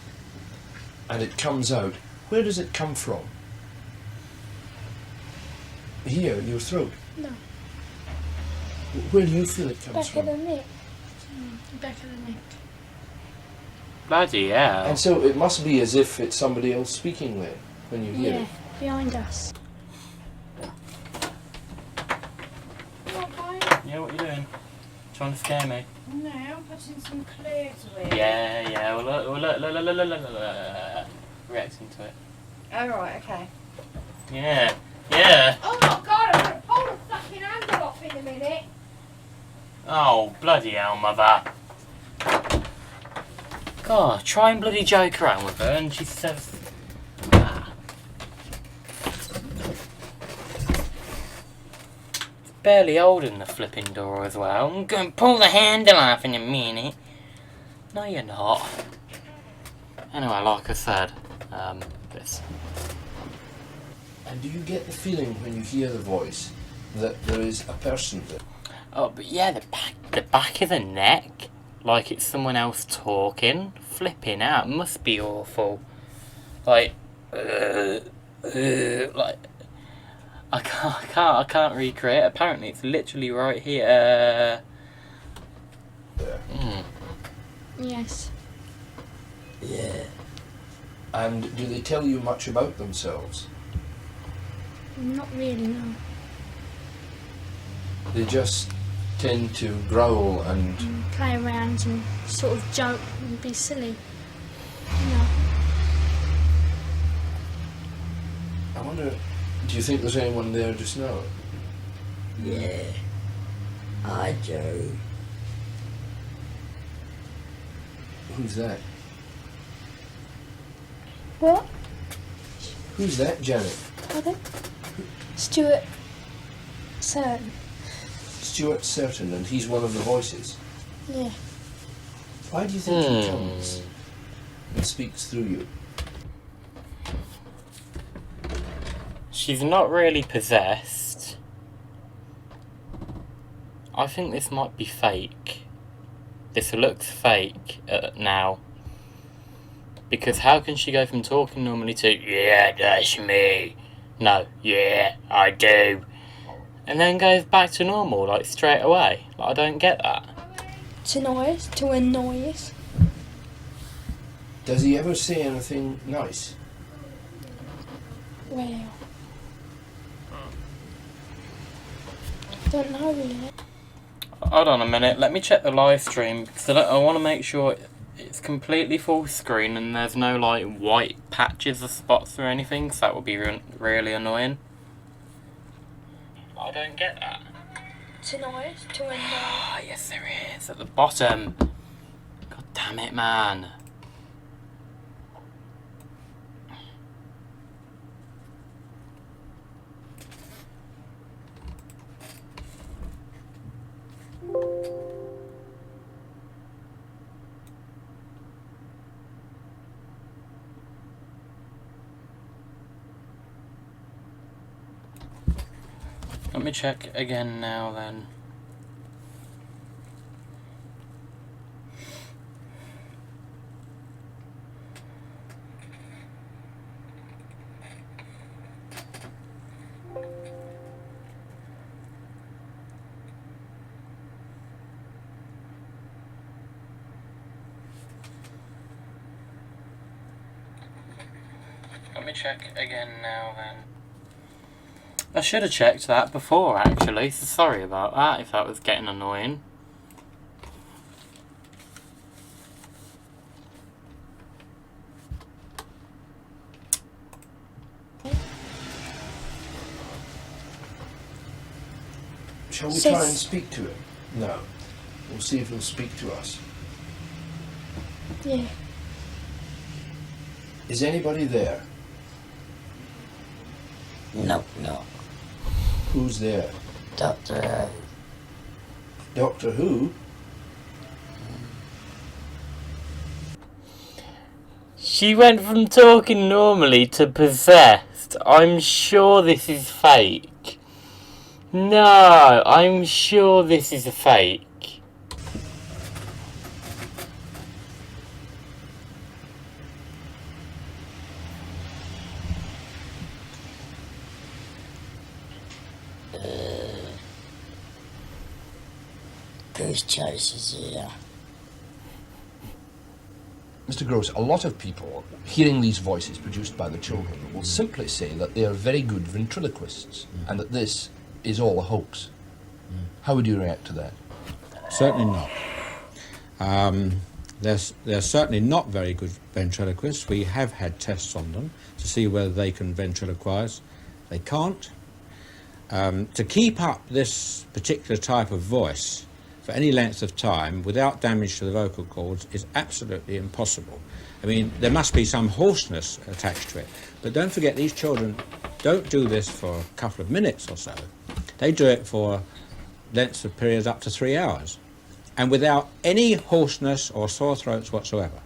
L: and it comes out, where does it come from? Here, your throat?
G: No.
L: Where do you feel it comes from?
G: Back of the neck. Back of the neck.
A: Bloody hell.
L: And so it must be as if it's somebody else speaking then, when you hear it.
G: Behind us.
A: Yeah, what are you doing? Trying to scare me?
O: No, I'm putting some clear to it.
A: Yeah, we'll reacting to it.
O: Oh, right, okay.
A: Yeah.
O: Oh my god, I'm going to pull the fucking handle off in a minute.
A: Oh, bloody hell, mother. God, try and bloody joke around with her and she says... Barely holding the flipping door as well. I'm going to pull the handle off in a minute. No, you're not. Anyway, like I said, this.
L: And do you get the feeling when you hear the voice that there is a person there?
A: Oh, but yeah, the back of the neck, like it's someone else talking, flipping out. Must be awful. Like, like. I can't recreate. Apparently, it's literally right here.
G: Yes.
L: Yeah. And do they tell you much about themselves?
G: Not really, no.
L: They just tend to growl and...
G: play around and sort of joke and be silly. No.
L: I wonder, do you think there's anyone there just now?
M: Yeah, I do.
L: Who's that?
G: What?
L: Who's that, Janet?
G: Pardon? Stuart Certain.
L: Stuart Certain, and he's one of the voices.
G: Yeah.
L: Why do you think he comes and speaks through you?
A: She's not really possessed. I think this might be fake. This looks fake now. Because how can she go from talking normally to, yeah, that's me. No, yeah, I do. And then goes back to normal, like, straight away. Like, I don't get that.
G: To annoy us.
L: Does he ever say anything nice?
G: Well, I don't know really.
A: Hold on a minute, let me check the live stream because I want to make sure it's completely full screen and there's no like white patches or spots or anything, so that would be really annoying. I don't get that.
G: Tonight, to end
A: Ah, yes there is, at the bottom. God damn it, man. Let me check again now then. Let me check again now then. I should have checked that before actually, so sorry about that if that was getting annoying.
L: Shall we try and speak to him? No. We'll see if he'll speak to us.
G: Yeah.
L: Is anybody there?
M: No, no.
L: Who's there?
M: Doctor Who.
L: Doctor Who?
A: She went from talking normally to possessed. I'm sure this is fake. No, I'm sure this is a fake.
M: Goose chases here.
P: Mr. Gross, a lot of people, hearing these voices produced by the children, will simply say that they are very good ventriloquists and that this is all a hoax. How would you react to that?
I: Certainly not. They're certainly not very good ventriloquists. We have had tests on them to see whether they can ventriloquize. They can't. To keep up this particular type of voice for any length of time without damage to the vocal cords is absolutely impossible. I mean, there must be some hoarseness attached to it. But don't forget, these children don't do this for a couple of minutes or so. They do it for lengths of periods up to 3 hours, and without any hoarseness or sore throats whatsoever.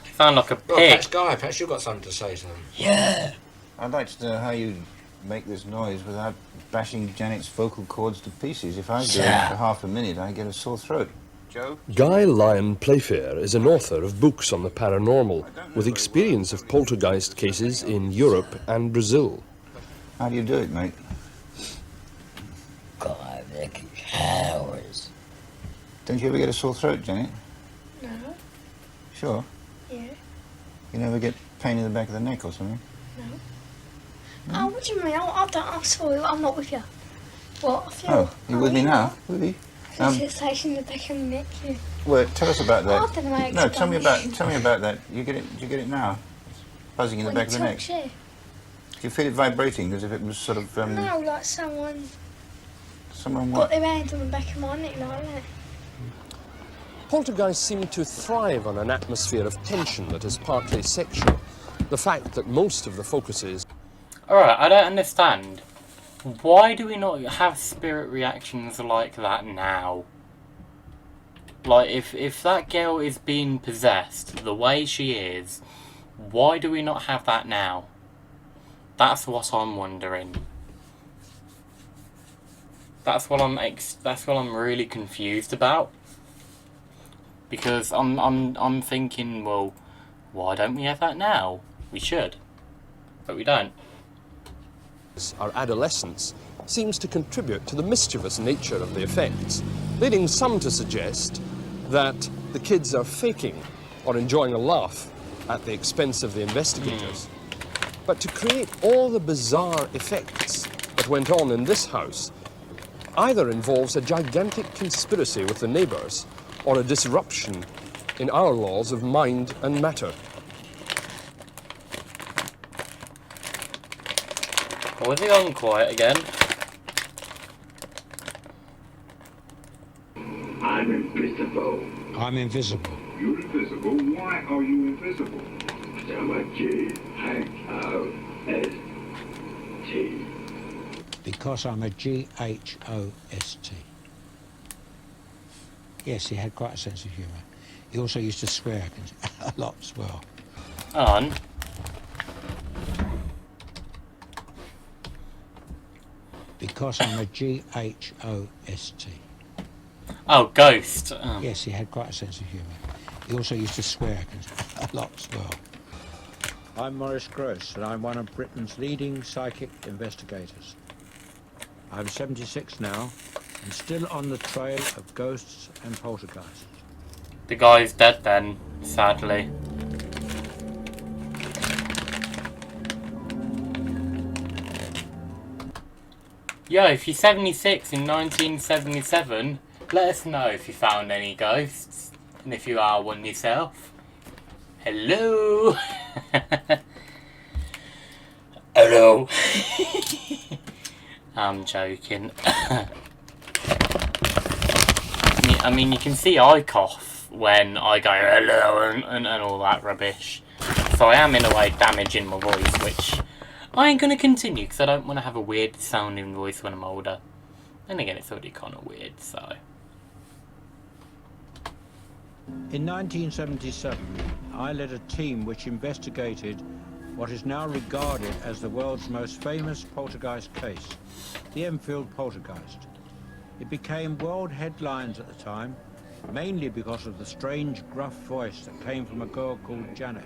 A: You sound like a pig.
I: Well, perhaps, Guy, perhaps you've got something to say to them.
M: Yeah.
Q: I'd like to know how you make this noise without bashing Janet's vocal cords to pieces. If I do it for half a minute, I get a sore throat. Joe?
K: Guy Lyon Playfair is an author of books on the paranormal, with experience of poltergeist cases in Europe and Brazil.
Q: How do you do it, mate?
M: God, Vicky, hours.
Q: Don't you ever get a sore throat, Janet?
G: No.
Q: Sure.
G: Yeah.
Q: You never get pain in the back of the neck or something?
G: No. Oh, what do you mean? I'm sorry, I'm not with you. What? I feel,
Q: Oh, you with me now? With me?
G: Sensation in the back of the neck. Yeah.
Q: Well, tell us about that.
G: I don't know how to
Q: No, tell me
G: explain
Q: about that. You get it? Do you get it now? It's buzzing in the back of the neck.
G: Yeah.
Q: Do you feel it vibrating as if it was sort of?
G: No, like someone
Q: Someone
G: got
Q: what?
G: their hand on the back of my neck like that.
K: Poltergeists seem to thrive on an atmosphere of tension that is partly sexual. The fact that most of the focus is...
A: Alright, I don't understand. Why do we not have spirit reactions like that now? Like, if that girl is being possessed the way she is, why do we not have that now? That's what I'm wondering. That's what I'm really confused about. Because I'm thinking, well, why don't we have that now? We should, but we don't.
K: Our adolescence seems to contribute to the mischievous nature of the effects, leading some to suggest that the kids are faking or enjoying a laugh at the expense of the investigators. But to create all the bizarre effects that went on in this house either involves a gigantic conspiracy with the neighbours or a disruption in our laws of mind and matter.
A: Was he on quiet again?
R: I'm invisible.
I: I'm invisible.
R: You're invisible? Why are you invisible? I'm a G-H-O-S-T.
I: Because I'm a G-H-O-S-T. Yes, he had quite a sense of humour. He also used to swear a lot as well.
A: On.
I: Because I'm a G-H-O-S-T.
A: Oh, Ghost. Oh.
I: Yes, he had quite a sense of humour. He also used to swear a lot as well. I'm Maurice Gross, and I'm one of Britain's leading psychic investigators. I'm 76 now, and still on the trail of ghosts and poltergeists.
A: The guy's dead then, sadly. Yo, if you're 76 in 1977, let us know if you found any ghosts, and if you are one yourself. Hello! Hello! I'm joking. I mean, you can see I cough when I go hello and all that rubbish. So I am in a way damaging my voice, which I ain't going to continue because I don't want to have a weird sounding voice when I'm older. And again, it's already kind of weird, so...
I: In 1977, I led a team which investigated what is now regarded as the world's most famous poltergeist case, the Enfield poltergeist. It became world headlines at the time, mainly because of the strange, gruff voice that came from a girl called Janet.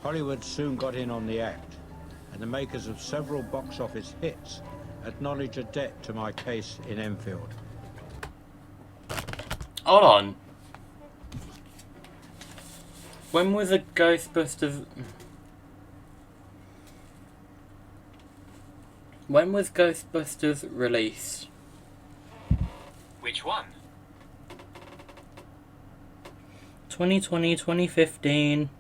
I: Hollywood soon got in on the act, and the makers of several box office hits acknowledged a debt to my case in Enfield.
A: Hold on. When was a Ghostbusters... When was Ghostbusters released?
S: Which one?
A: 2020, 2015...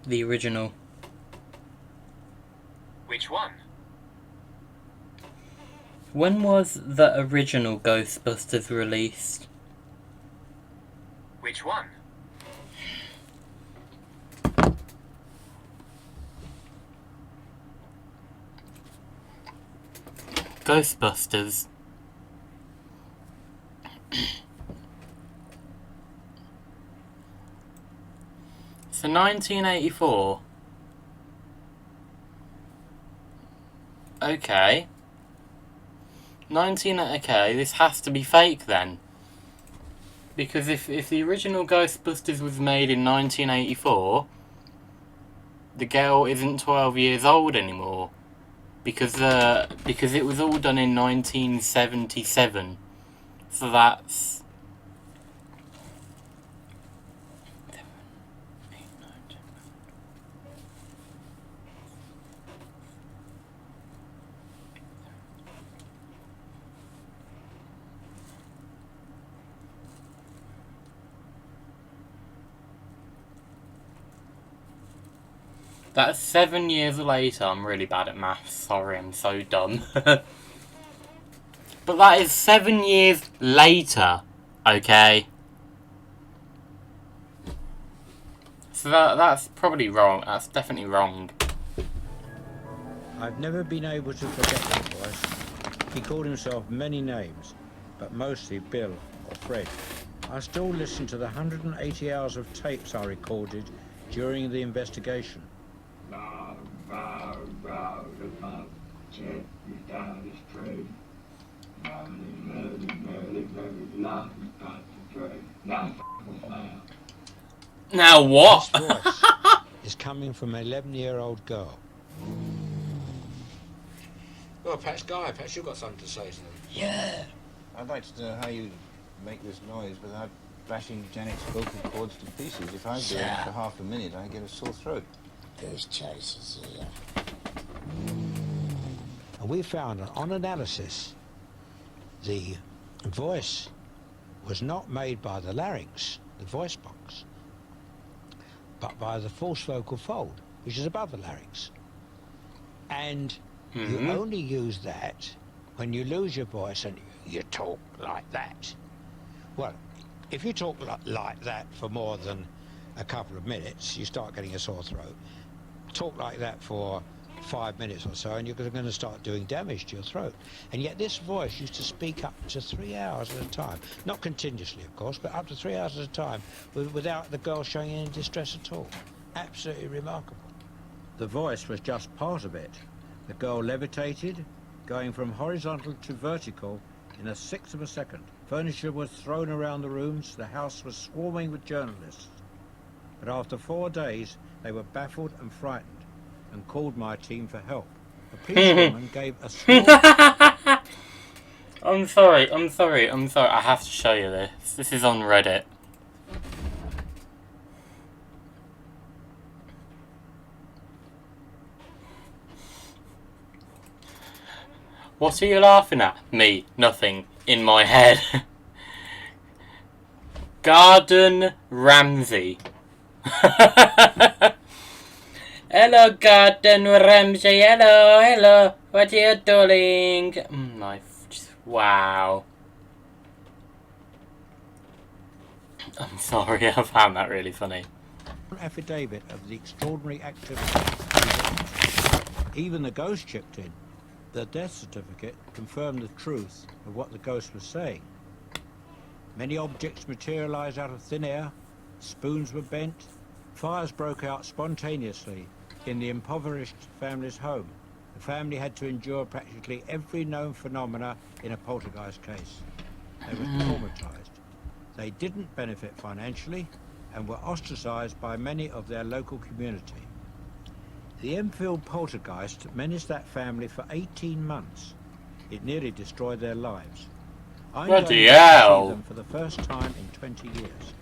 A: The original.
S: Which one?
A: When was the original Ghostbusters released?
S: Which one?
A: Ghostbusters. So 1984. Okay. Okay, this has to be fake then. Because if the original Ghostbusters was made in 1984, the girl isn't 12 years old anymore. Because it was all done in 1977. So that's... That's 7 years later. I'm really bad at maths. Sorry, I'm so dumb. But that is 7 years later, okay? So that's probably wrong. That's definitely wrong.
I: I've never been able to forget that voice. He called himself many names, but mostly Bill or Fred. I still listen to the 180 hours of tapes I recorded during the investigation.
A: Now what?
I: This voice is coming from an 11-year-old girl. Well, perhaps Guy, perhaps you've got something to say to them.
M: Yeah.
Q: I'd like to know how you make this noise without bashing Janet's vocal cords to pieces. If I do it for half a minute, I get a sore throat.
M: Goose chasers here.
T: And we found that on analysis, the voice was not made by the larynx, the voice box, but by the false vocal fold, which is above the larynx. And you only use that when you lose your voice and you talk like that. Well, if you talk like that for more than a couple of minutes, you start getting a sore throat. Talk like that for 5 minutes or so and you're going to start doing damage to your throat. And yet this voice used to speak up to 3 hours at a time. Not continuously, of course, but up to 3 hours at a time without the girl showing any distress at all. Absolutely remarkable.
U: The voice was just part of it. The girl levitated, going from horizontal to vertical in a sixth of a second. Furniture was thrown around the rooms. The house was swarming with journalists. But after 4 days, they were baffled and frightened and called my team for help. A policewoman gave a small...
A: I'm sorry. I have to show you this. This is on Reddit. What are you laughing at? Me. Nothing. In my head. Garden Ramsay. Hello, Garden Ramsay. Hello. What are you doing? Wow. I'm sorry, I found that really funny.
U: Affidavit of the extraordinary activity. Even the ghost chipped in. The death certificate confirmed the truth of what the ghost was saying. Many objects materialized out of thin air, spoons were bent, fires broke out spontaneously in the impoverished family's home. The family had to endure practically every known phenomena in a poltergeist case. They were traumatized. They didn't benefit financially and were ostracized by many of their local community. The Enfield poltergeist menaced that family for 18 months. It nearly destroyed their lives. I'm going to see them for the first time in 20 years.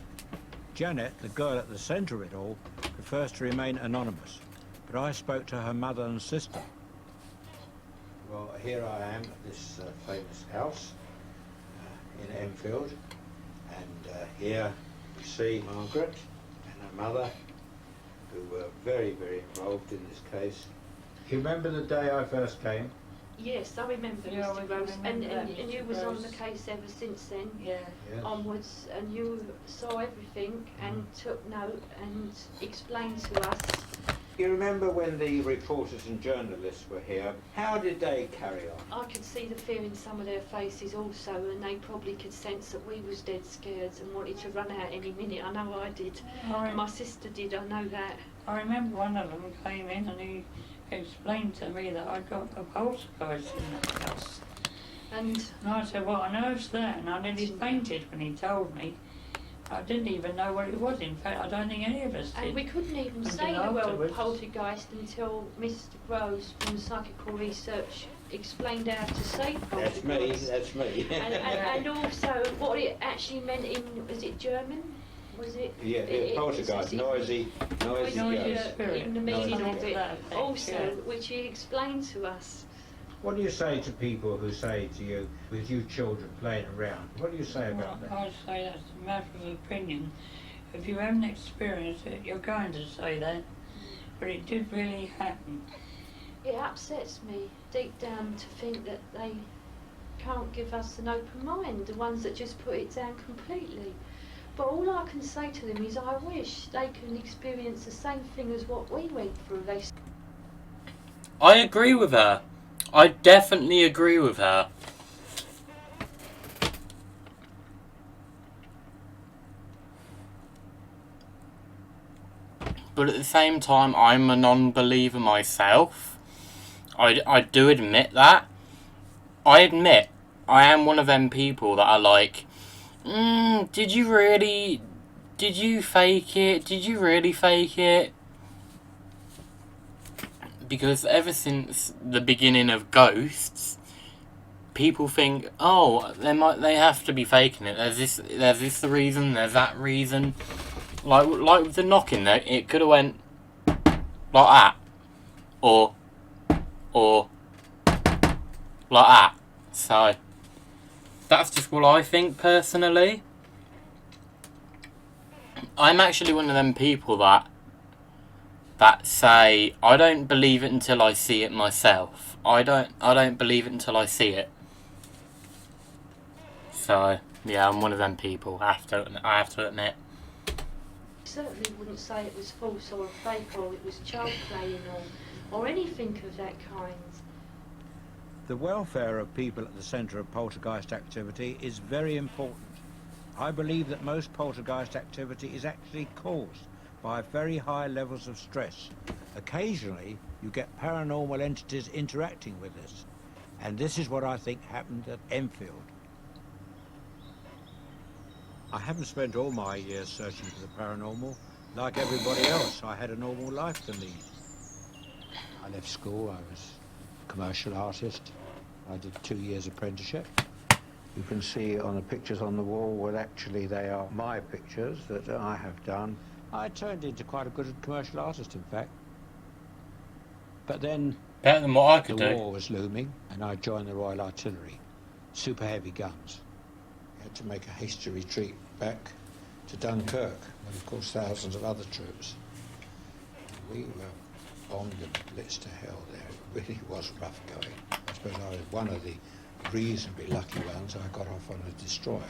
U: Janet, the girl at the centre of it all, prefers to remain anonymous, but I spoke to her mother and sister. Well, here I am at this famous house in Enfield, and here you see Margaret and her mother, who were very, very involved in this case. You remember the day I first came?
V: Yes, I remember, Mr. Gross, and you was on the case ever since then, onwards, and you saw everything and took note and explained to us.
U: You remember when the reporters and journalists were here? How did they carry on?
V: I could see the fear in some of their faces also, and they probably could sense that we was dead scared and wanted to run out any minute. I know I did. My sister did, I know that.
W: I remember one of them came in and he explained to me that I got a poltergeist in the house. And I said, what on earth's that? And I nearly fainted when he told me. I didn't even know what it was. In fact, I don't think any of us did.
V: And we couldn't even say the word poltergeist until Mr. Groves from Psychical Research explained how to say poltergeist.
U: That's me.
V: and also what it actually meant in, was it German? Was it?
U: Yeah, poltergeist, noisy ghost.
V: In the meaning of it also, which he explained to us.
U: What do you say to people who say to you, with you children playing around, what do you say about that?
W: I say that's a matter of opinion. If you haven't experienced it, you're going to say that. But it did really happen.
V: It upsets me deep down to think that they can't give us an open mind, the ones that just put it down completely. But all I can say to them is I wish they can experience the same thing as what we went through.
A: I agree with her. I definitely agree with her. But at the same time, I'm a non-believer myself. I do admit that. I admit, I am one of them people that are like, did you really... Did you fake it? Did you really fake it? Because ever since the beginning of ghosts, people think, oh, they have to be faking it. There's this the reason, there's that reason. Like with the knocking there, it could have went like that, or like that. So that's just what I think personally. I'm actually one of them people that say I don't believe it until I see it myself. I don't believe it until I see it. So yeah, I'm one of them people. I have to admit.
V: Certainly wouldn't say it was false or fake or it was child playing or anything of that kind.
U: The welfare of people at the centre of poltergeist activity is very important. I believe that most poltergeist activity is actually caused by very high levels of stress. Occasionally, you get paranormal entities interacting with us, and this is what I think happened at Enfield. I haven't spent all my years searching for the paranormal. Like everybody else, I had a normal life to lead. I left school, I was a commercial artist. I did 2 years apprenticeship. You can see on the pictures on the wall, well, actually they are my pictures that I have done. I turned into quite a good commercial artist, in fact. But then
A: better than what I could do.
U: The war was looming, and I joined the Royal Artillery. Super heavy guns. We had to make a hasty retreat back to Dunkirk, and of course thousands of other troops. We were bombed and blitzed to hell there. It really was rough going. I suppose I was one of the reasonably lucky ones. I got off on a destroyer.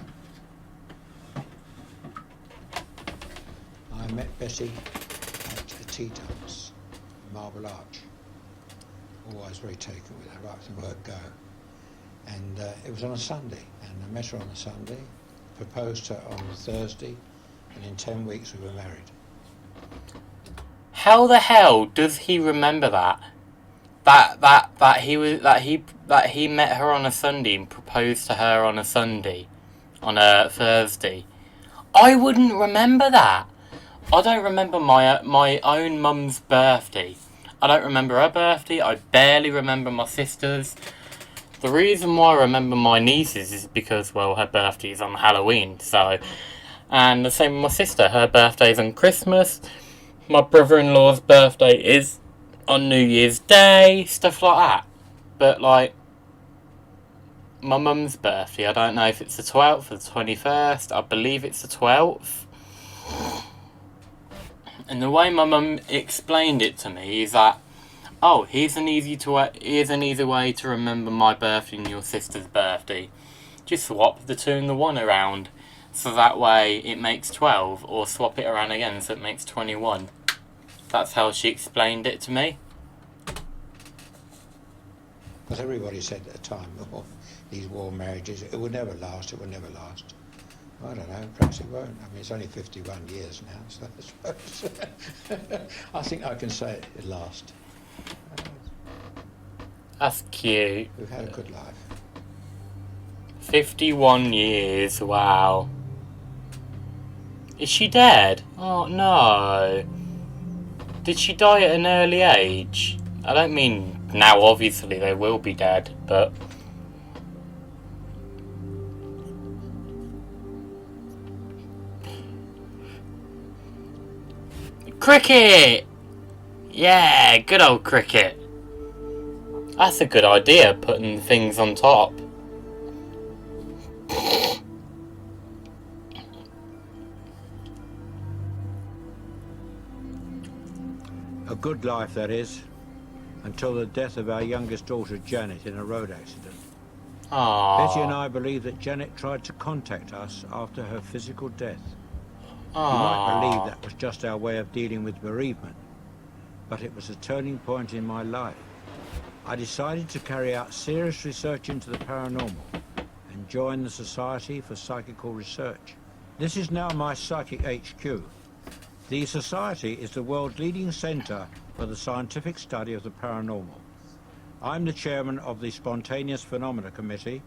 U: I met Bessie at a tea dance, Marble Arch. Always very taken with her, right from the word go. And it was on a Sunday, and I met her on a Sunday, proposed to her on the Thursday, and in 10 weeks we were married.
A: How the hell does he remember that? That he met her on a Sunday and proposed to her on a Sunday, on a Thursday. I wouldn't remember that. I don't remember my own mum's birthday. I don't remember her birthday. I barely remember my sister's. The reason why I remember my niece's is because, well, her birthday is on Halloween, so... And the same with my sister. Her birthday is on Christmas. My brother-in-law's birthday is on New Year's Day. Stuff like that. But, like... My mum's birthday, I don't know if it's the 12th or the 21st. I believe it's the 12th. And the way my mum explained it to me is that, oh, here's an easy way to remember my birthday and your sister's birthday. Just swap the 2 and the 1 around, so that way it makes 12, or swap it around again so it makes 21. That's how she explained it to me.
U: Because everybody said at the time, oh, these war marriages, it would never last, it would never last. I don't know, perhaps it won't. I mean, it's only 51 years now, so I suppose. I think I can say it lasts.
A: That's cute.
U: We've had a good life.
A: 51 years, wow. Is she dead? Oh, no. Did she die at an early age? I don't mean now, obviously, they will be dead, but... Cricket! Yeah, good old cricket. That's a good idea, putting things on top.
U: A good life, that is, until the death of our youngest daughter, Janet, in a road accident.
A: Aww.
U: Betty and I believe that Janet tried to contact us after her physical death.
A: Aww.
U: You might believe that was just our way of dealing with bereavement, but it was a turning point in my life. I decided to carry out serious research into the paranormal and join the Society for Psychical Research. This is now my psychic HQ. The Society is the world's leading centre for the scientific study of the paranormal. I'm the chairman of the Spontaneous Phenomena Committee.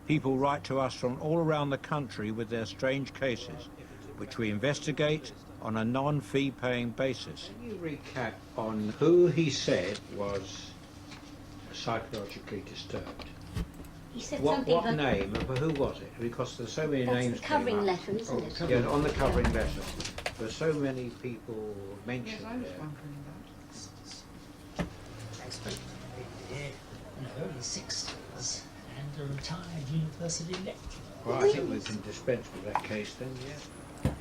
U: People write to us from all around the country with their strange cases, which we investigate, on a non-fee paying basis. Can you recap on who he said was psychologically disturbed?
B: He said
U: What
B: something
U: what
B: that...
U: name of who was it? Because there's so many
B: That's
U: names.
B: the covering
U: came up.
B: letter, isn't it?
U: Yeah, on the covering letter. There's so many people mentioned there.
M: In the early 60s and a retired university lecturer.
U: Well, I think we can dispense with that case then, yeah.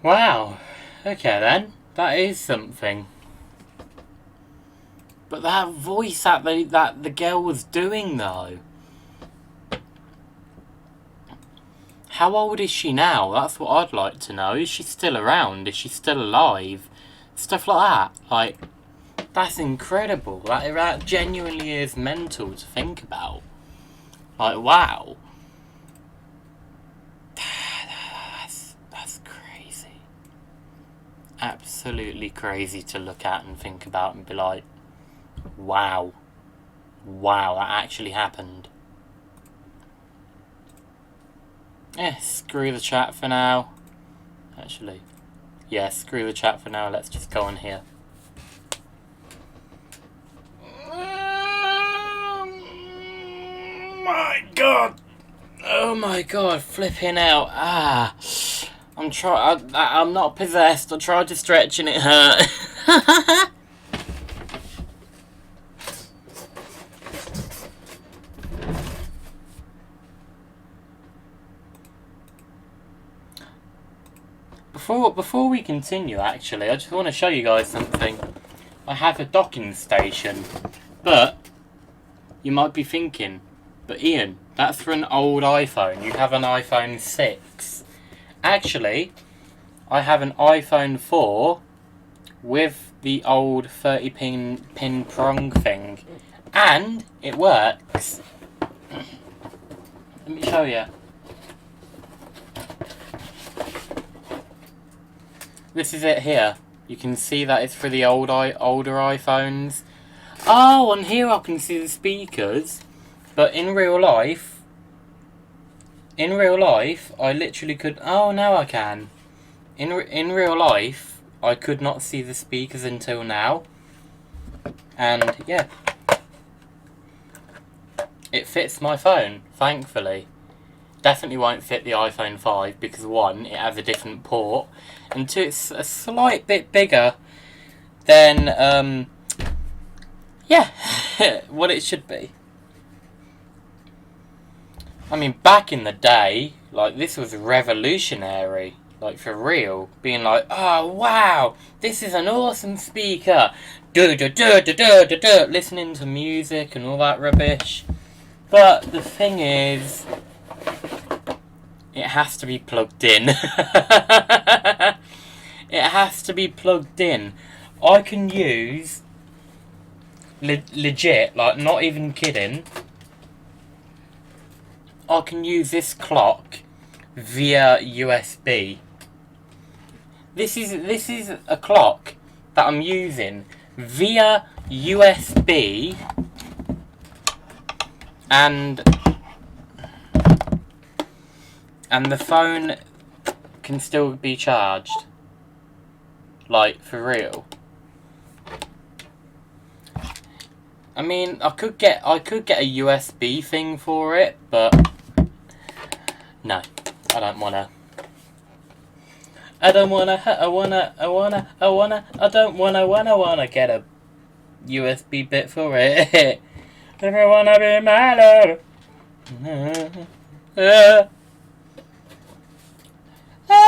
A: Wow. Okay then. That is something. But that voice that the girl was doing though. How old is she now? That's what I'd like to know. Is she still around? Is she still alive? Stuff like that. Like, that's incredible. That genuinely is mental to think about. Like, wow. That's crazy. Absolutely crazy to look at and think about and be like, wow. Wow, that actually happened. Yeah, screw the chat for now. Actually, yeah, screw the chat for now. Let's just go on here. My God! Oh my God! Flipping out! I'm not possessed. I tried to stretch and it hurt. Before we continue, actually, I just want to show you guys something. I have a docking station, but you might be thinking, but Ian, that's for an old iPhone. You have an iPhone 6. Actually, I have an iPhone 4 with the old 30 pin prong thing, and it works. Let me show you. This is it here. You can see that it's for the older iPhones. Oh, and here I can see the speakers. But in real life, I literally could. Oh, now I can. In real life, I could not see the speakers until now. And yeah, it fits my phone, thankfully. Definitely won't fit the iPhone 5 because 1, it has a different port, and 2, it's a slight bit bigger than yeah, what it should be. I mean, back in the day, like, this was revolutionary, like, for real, being like, oh wow, this is an awesome speaker, listening to music and all that rubbish. But the thing is, it has to be plugged in. It has to be plugged in. I can use, legit, like, not even kidding, I can use this clock via USB. This is a clock that I'm using via USB, and the phone can still be charged. Like, for real. I mean, I could get a USB thing for it, but no, I don't wanna. I don't wanna get a USB bit for it. If I wanna be my love.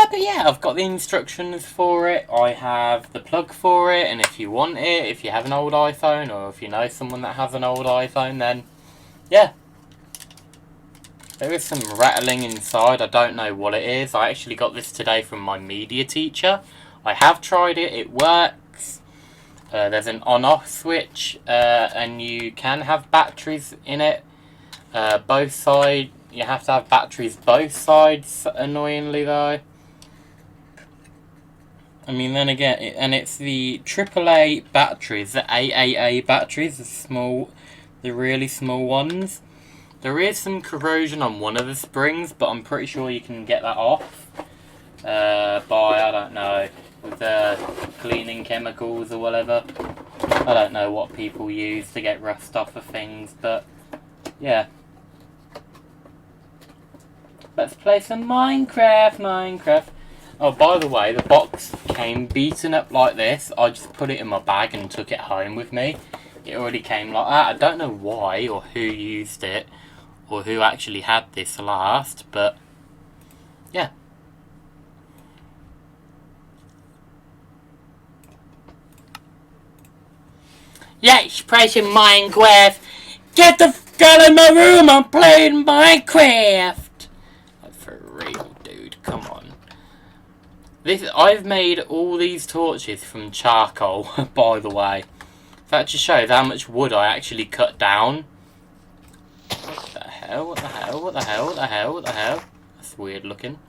A: But yeah, I've got the instructions for it, I have the plug for it, and if you want it, if you have an old iPhone, or if you know someone that has an old iPhone, then yeah. There is some rattling inside, I don't know what it is. I actually got this today from my media teacher. I have tried it, it works. There's an on-off switch, and you can have batteries in it. Both sides, you have to have batteries both sides, annoyingly though. I mean, then again, and it's the AAA batteries, the AAA batteries, the really small ones. There is some corrosion on one of the springs, but I'm pretty sure you can get that off by, I don't know, with cleaning chemicals or whatever. I don't know what people use to get rust off of things, but yeah. Let's play some Minecraft. Oh, by the way, the box came beaten up like this. I just put it in my bag and took it home with me. It already came like that. I don't know why or who used it or who actually had this last, but yeah. Let's play some Minecraft. Get the f out of my room, I'm playing Minecraft. Like, for real, dude, come on. I've made all these torches from charcoal, by the way. That just shows how much wood I actually cut down. What the hell? What the hell? What the hell? What the hell? What the hell? That's weird looking.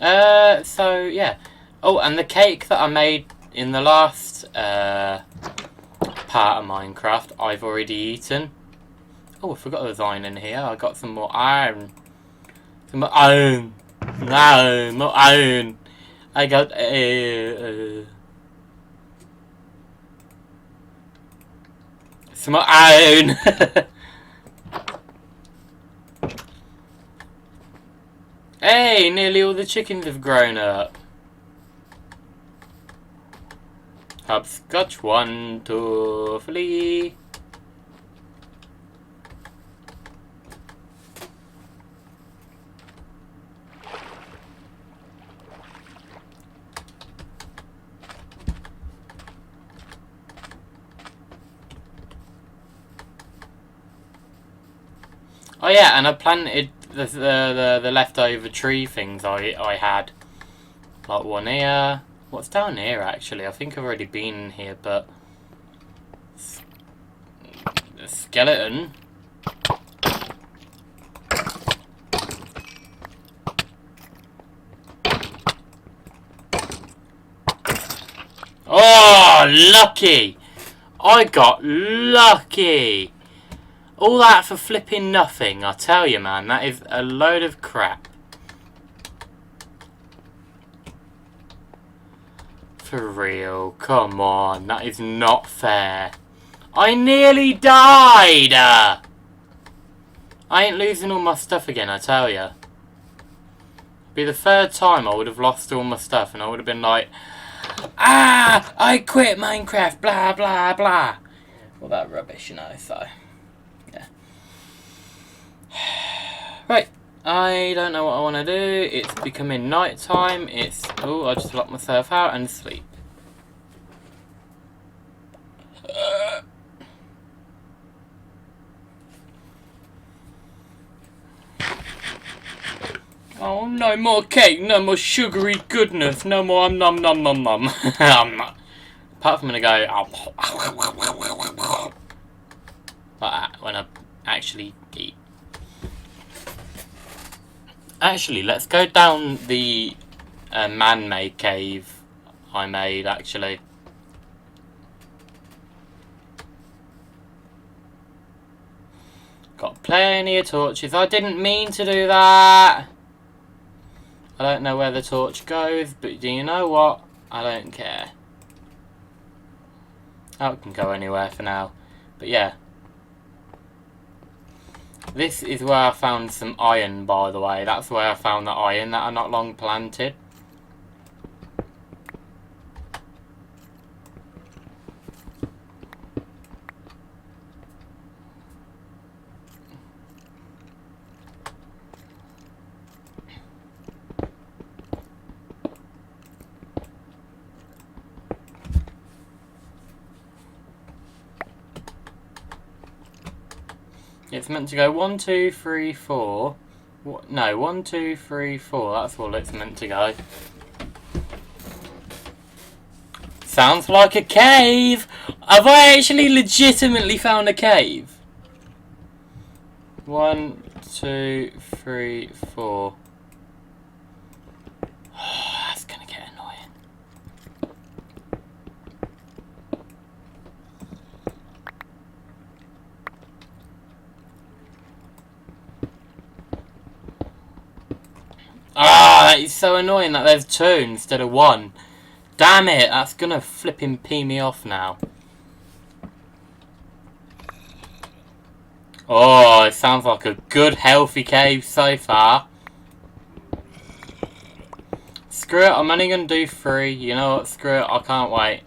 A: So yeah. Oh, and the cake that I made in the last part of Minecraft, I've already eaten. Oh, I forgot there was iron in here. I got some more iron. Some more iron. No, more iron. I got some more iron. Hey, nearly all the chickens have grown up. Hopscotch 1, 2, 3. Oh yeah, and I planted the leftover tree things I had. Like one here. What's down here actually? I think I've already been in here, but the skeleton. Oh, lucky! I got lucky! All that for flipping nothing, I tell you, man. That is a load of crap. For real, come on. That is not fair. I nearly died! I ain't losing all my stuff again, I tell you. Be the third time I would have lost all my stuff and I would have been like, ah, I quit Minecraft, blah, blah, blah. All that rubbish, you know, so... Right, I don't know what I want to do. It's becoming night time. Oh, I just locked myself out and sleep. Oh, no more cake, no more sugary goodness, no more nom nom nom nom. I'm not. Apart from when I go like that when I actually eat. Actually, let's go down the man-made cave I made, actually. Got plenty of torches. I didn't mean to do that. I don't know where the torch goes, but do you know what? I don't care. Oh, it can go anywhere for now. But yeah. This is where I found some iron, by the way. That's where I found the iron that I not long planted. It's meant to go 1, 2, 3, 4. No, 1, 2, 3, 4. That's all it's meant to go. Sounds like a cave! Have I actually legitimately found a cave? 1, 2, 3, 4. That's gonna get annoying. so annoying that there's 2 instead of 1. Damn it, that's gonna flipping pee me off now. Oh, it sounds like a good healthy cave so far. Screw it, I'm only gonna do 3. You know what, screw it, I can't wait.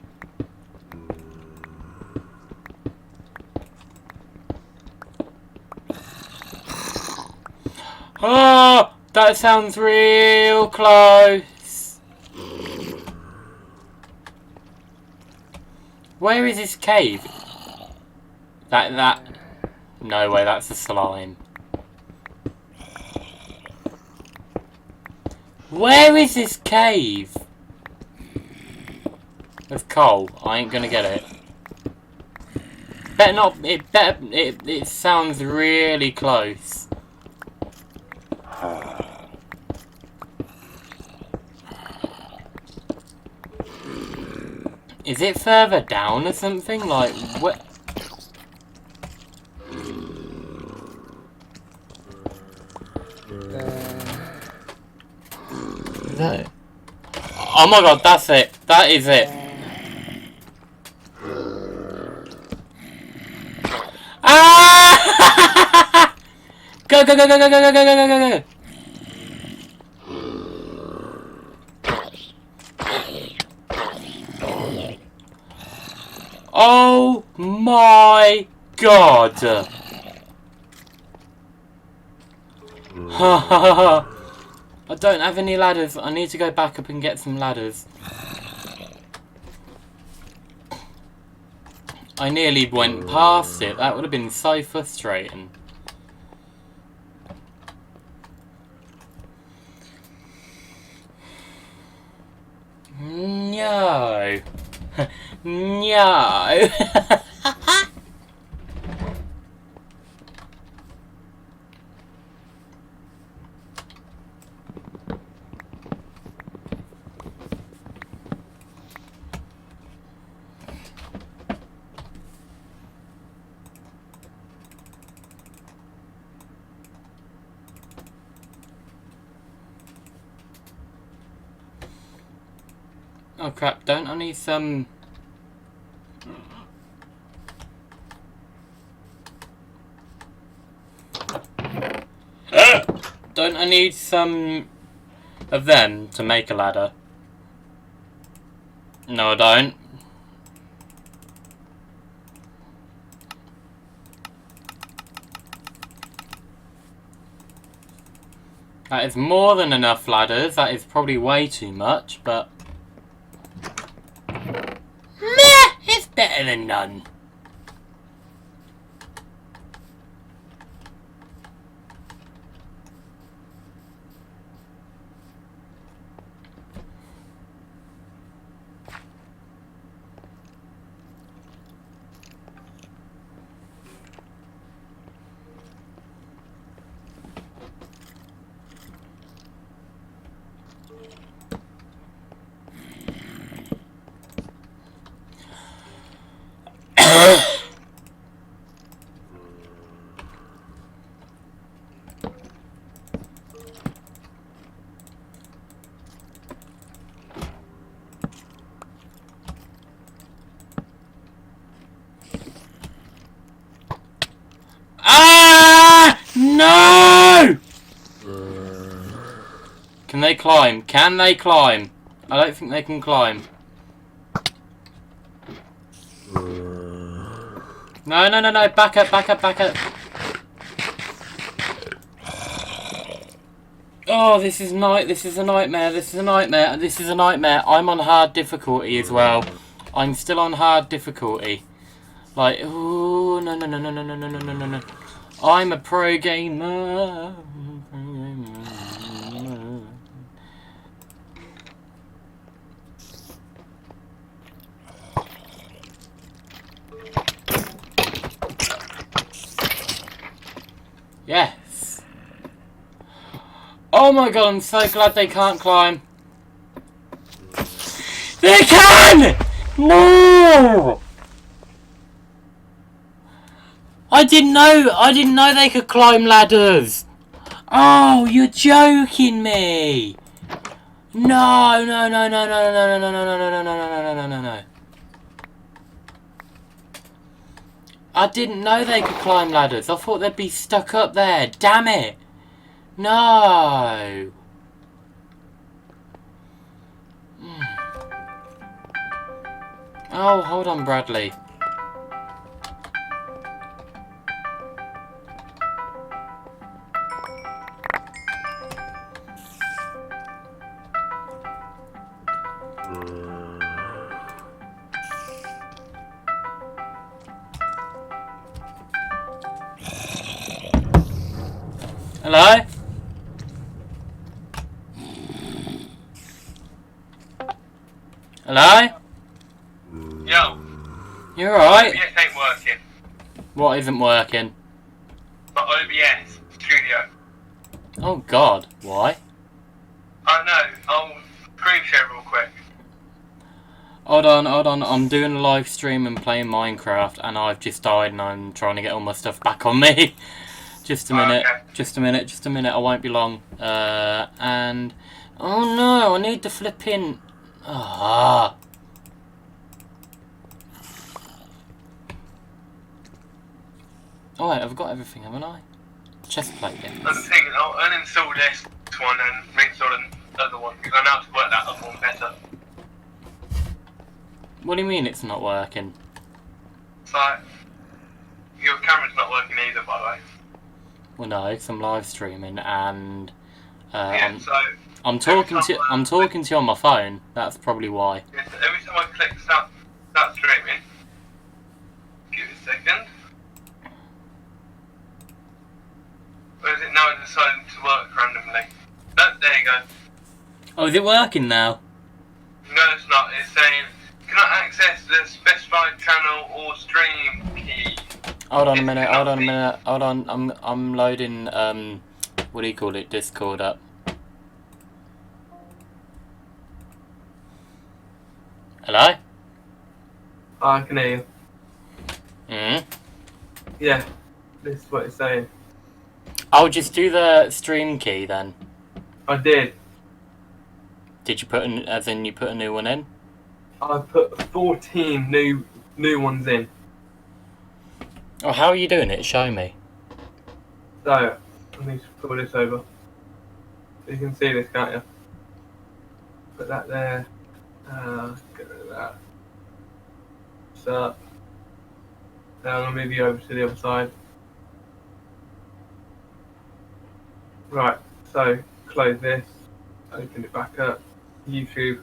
A: Oh, that sounds real close. Where is this cave? That... No way, that's a slime. Where is this cave? Of coal. I ain't gonna get it. Better not... It sounds really close. Is it further down or something? Like, what? Is that it? Oh my god, that's it. That is it. Ah! Go, go, go, go, go, go, go, go, go, go, go. Oh my god! I don't have any ladders. I need to go back up and get some ladders. I nearly went past it. That would have been so frustrating. No. No. Oh crap, don't I need some... Don't I need some of them to make a ladder? No, I don't. That is more than enough ladders. That is probably way too much, but... Meh! It's better than none. Ah! No! Can they climb? Can they climb? I don't think they can climb. No, no, no, no. Back up, back up, back up. Oh, this is a nightmare. This is a nightmare. This is a nightmare. I'm on hard difficulty as well. I'm still on hard difficulty. Like, ooh, no, no, no, no, no, no, no, no, no, no. I'm a pro gamer. Yes. Oh my god, I'm so glad they can't climb. They can! No! I didn't know they could climb ladders. Oh, you're joking me. No, no, no, no, no, no, no, no, no, no, no, no, no, no, no, no. I didn't know they could climb ladders. I thought they'd be stuck up there. Damn it. No. Oh, hold on, Bradley. Hello? Hello?
B: Yo.
A: You alright?
B: OBS ain't working.
A: What isn't working?
B: But OBS Studio.
A: Oh god, why?
B: I know. I'll screen share real quick.
A: Hold on. I'm doing a live stream and playing Minecraft and I've just died and I'm trying to get all my stuff back on me. Just a minute.
B: Okay.
A: Just a minute. I won't be long. And... Oh no, I need the flipping... Ah. Oh wait, I've got everything, haven't I? Chest plate, yeah.
B: I'm thinking I'll uninstall this one and reinstall the other one because I know how to work that other one better.
A: What do you mean it's not working?
B: It's like, your camera's not working either, by the way.
A: Well, no, 'cause I'm live streaming and
B: Yeah, so
A: I'm talking to you on my phone. That's probably why.
B: yeah, so every time I click start streaming, give it a second. Or is it now deciding to work randomly? No, there you go.
A: Oh, is it working now?
B: No, it's not. It's saying, cannot access the specified channel or stream key.
A: Hold on a minute. Hold on. I'm loading what do you call it? Discord up. Hello?
B: I can hear you.
A: Hmm.
B: Yeah, this is what it's saying.
A: I'll just do the stream key then.
B: I did.
A: Did you put as in you put a new one in?
B: I put 14 new ones in.
A: Oh, how are you doing it? Show me.
B: So, I need to pull this over. You can see this, can't you? Put that there. Get rid of that. So, now I'm going to move you over to the other side. Right, so close this, open it back up. YouTube.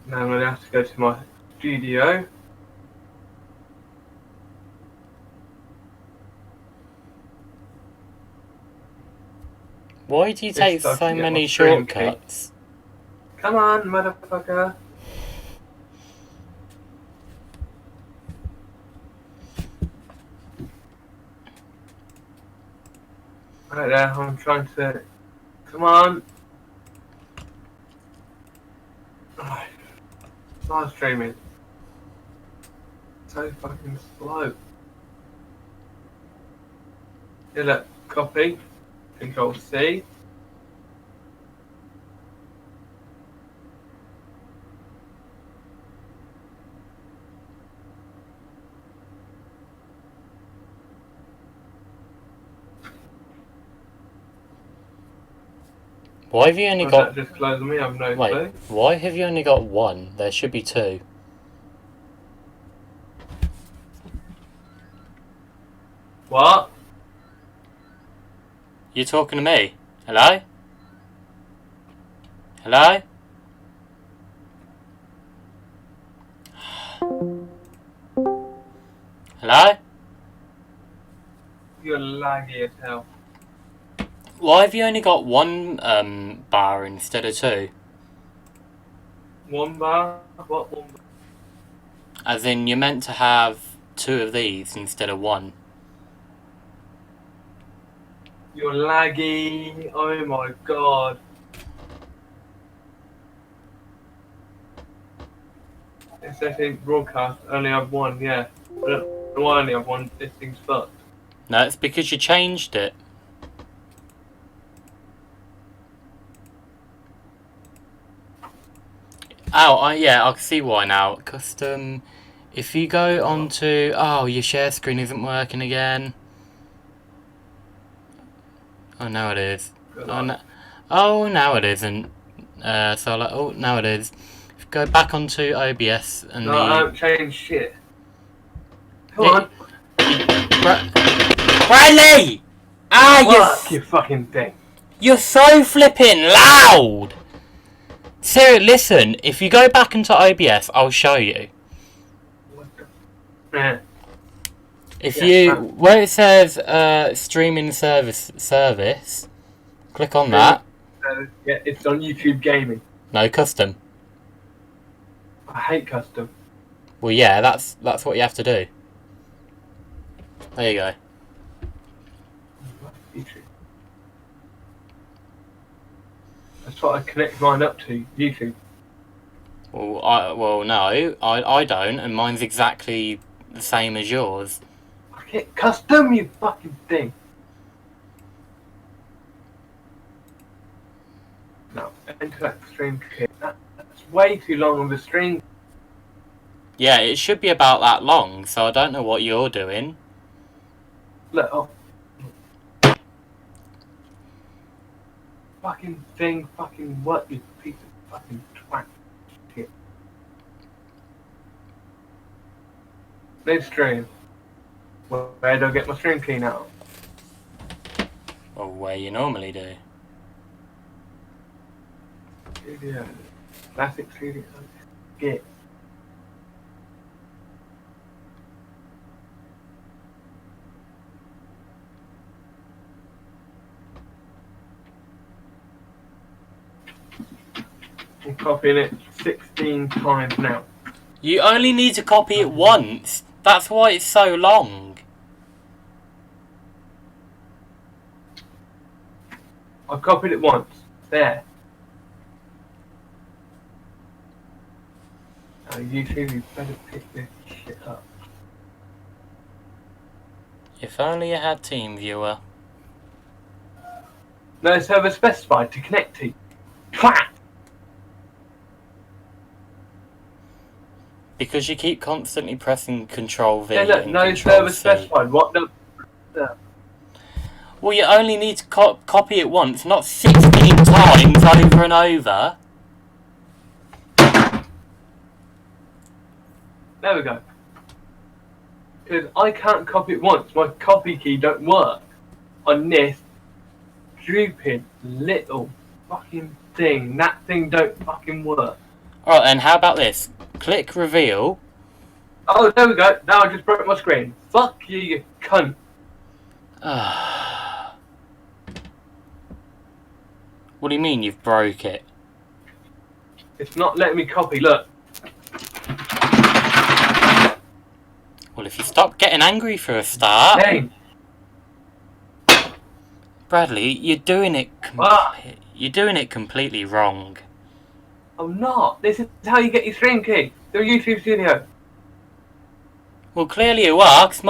B: Now I'm going to have to go to my studio.
A: Why do you take
B: so I
A: so
B: can get
A: many
B: my stream key.
A: shortcuts?
B: Come on, motherfucker. Right there, I'm trying to... Come on. Right. Live streaming. So fucking slow. Yeah, look, copy. Control C.
A: Why have you only
B: Was
A: got...
B: that just close me? I've no
A: Wait,
B: clue.
A: why have you only got one? There should be two.
B: What?
A: You talking to me? Hello? Hello? Hello?
B: You're laggy as hell.
A: Why have you only got one bar instead of two?
B: One bar? What one bar?
A: As in, you're meant to have two of these instead of one.
B: You're laggy. Oh my god. It says in broadcast, only have one, yeah. But I only have one, this thing's fucked.
A: No, it's because you changed it. Yeah, I can see why now. Custom. If you go onto... Oh, your share screen isn't working again. Oh, now it is. Oh, now it isn't. So, like, oh, now it is. If you go back onto OBS and
B: No, I haven't changed shit. Come on.
A: Bradley!
B: Fuck you fucking thing.
A: You're so flipping loud! So, listen, if you go back into OBS, I'll show you.
B: Yeah.
A: Where it says streaming service, click on that.
B: Yeah, it's on YouTube Gaming.
A: No, custom.
B: I hate custom.
A: Well, yeah, that's what you have to do. There you go.
B: That's what I connect mine up to, YouTube.
A: Well, no, I don't, and mine's exactly the same as yours.
B: I hit custom, you fucking thing. No, enter that stream kit. That's way too long of a stream.
A: Yeah, it should be about that long, so I don't know what you're doing.
B: Look, oh. Fucking thing, fucking what, you piece of fucking twat. Shit. Live stream. Where do I get my stream key now?
A: Well, where you normally do.
B: Studio. Classic studio. Get. I'm copying it 16 times now.
A: You only need to copy it once. That's why it's so long.
B: I've copied it once. There. Oh, YouTube, you better pick this shit up.
A: If only you had TeamViewer.
B: No server specified to connect to. Twat!
A: Because you keep constantly pressing Control V.
B: Yeah, look,
A: and
B: no
A: Control
B: server
A: C.
B: specified. What the?
A: Well, you only need to copy it once, not 16 times over and over.
B: There we go. Because I can't copy it once. My copy key don't work on this stupid little fucking thing. That thing don't fucking work.
A: Alright, and how about this? Click reveal.
B: Oh, there we go. Now I just broke my screen. Fuck you, you cunt.
A: What do you mean you've broke it?
B: It's not letting me copy, look.
A: Well, if you stop getting angry for a start...
B: Hey.
A: Bradley, you're doing it completely wrong.
B: I'm not. This is how you get your stream key. Through YouTube Studio.
A: Well, clearly you are, because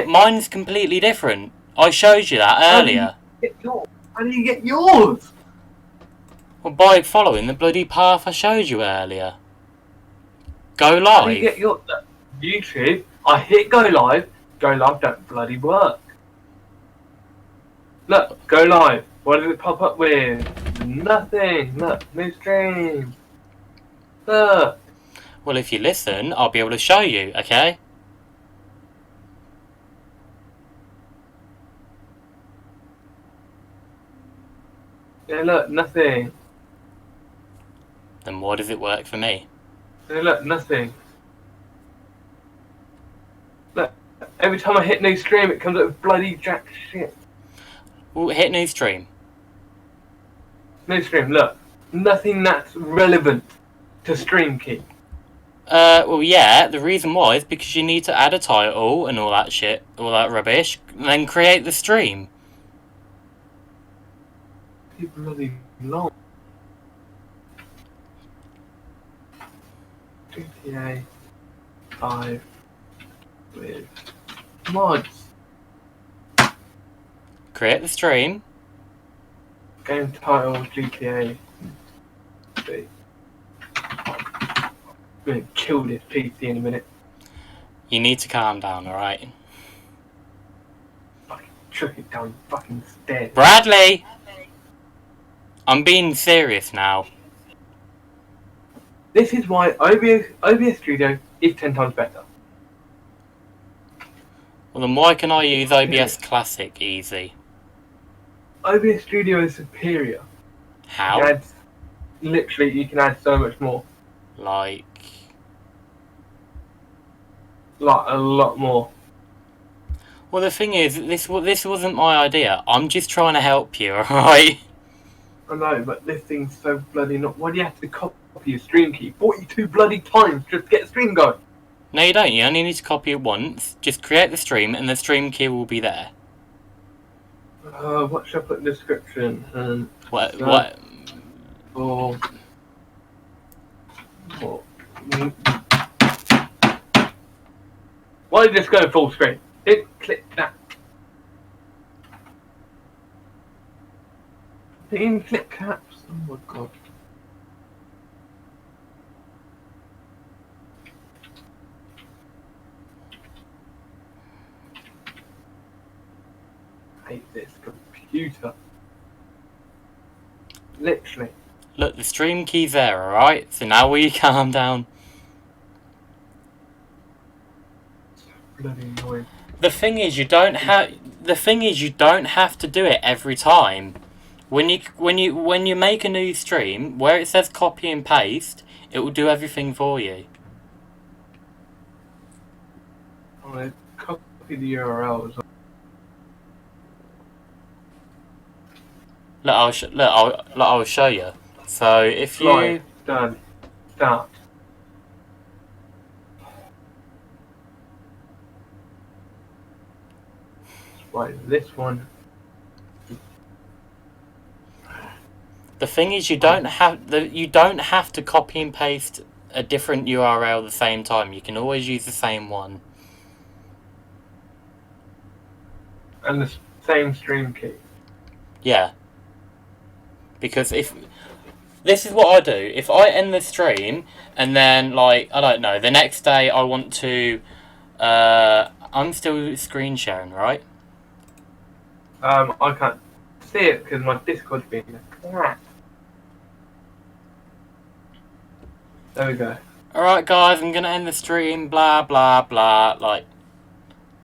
A: mine's completely different. I showed you that earlier.
B: How do you get yours?
A: Well, by following the bloody path I showed you earlier. Go live.
B: How do you get your YouTube? I hit go live. Go live don't bloody work. Look, go live. What does it pop up with? Nothing. Look, new stream. Look.
A: Well, if you listen, I'll be able to show you, okay?
B: Yeah, look, nothing.
A: Then why does it work for me?
B: Yeah, look, nothing. Look, every time I hit new stream, it comes up with bloody jack shit.
A: Well, hit new stream.
B: New stream, look. Nothing that's relevant to stream key.
A: Well, yeah, the reason why is because you need to add a title and all that shit, all that rubbish, and then create the stream.
B: Too bloody long. GTA 5 with mods.
A: Create the stream.
B: Game title GTA 3. I'm gonna kill this PC in a minute.
A: You need to calm down, alright?
B: Chuck it down fucking stairs.
A: Bradley! I'm being serious now.
B: This is why OBS Studio is 10 times better.
A: Well, then why can I use OBS Classic easy?
B: OBS Studio is superior.
A: How?
B: Literally, you can add so much more.
A: Like
B: a lot more.
A: Well, the thing is, this wasn't my idea. I'm just trying to help you, alright?
B: I know, but this thing's so bloody not. Why do you have to copy your stream key 42 bloody times just to get a stream going?
A: No, you don't. You only need to copy it once. Just create the stream, and the stream key will be there.
B: What should I put in the description?
A: What?
B: Or why did you just go full screen? Didn't click that. Didn't click caps. Oh my god. I hate this computer. Literally.
A: Look, the stream key's there, alright? So now will you calm down?
B: Bloody annoying.
A: The thing is, you don't have to do it every time. When you make a new stream, where it says copy and paste, it will do everything for you.
B: I'm gonna copy the URL as well.
A: Look, I'll show you. So if you
B: Right, done. Start. Right, this one.
A: The thing is, you don't have to copy and paste a different URL at the same time. You can always use the same one.
B: And the same stream key.
A: Yeah. Because if this is what I do, if I end the stream and then, like, I don't know, the next day I want to, I'm still screen sharing, right?
B: I can't see it because my Discord's being crap. There we go.
A: Alright guys, I'm gonna end the stream, blah blah blah, like,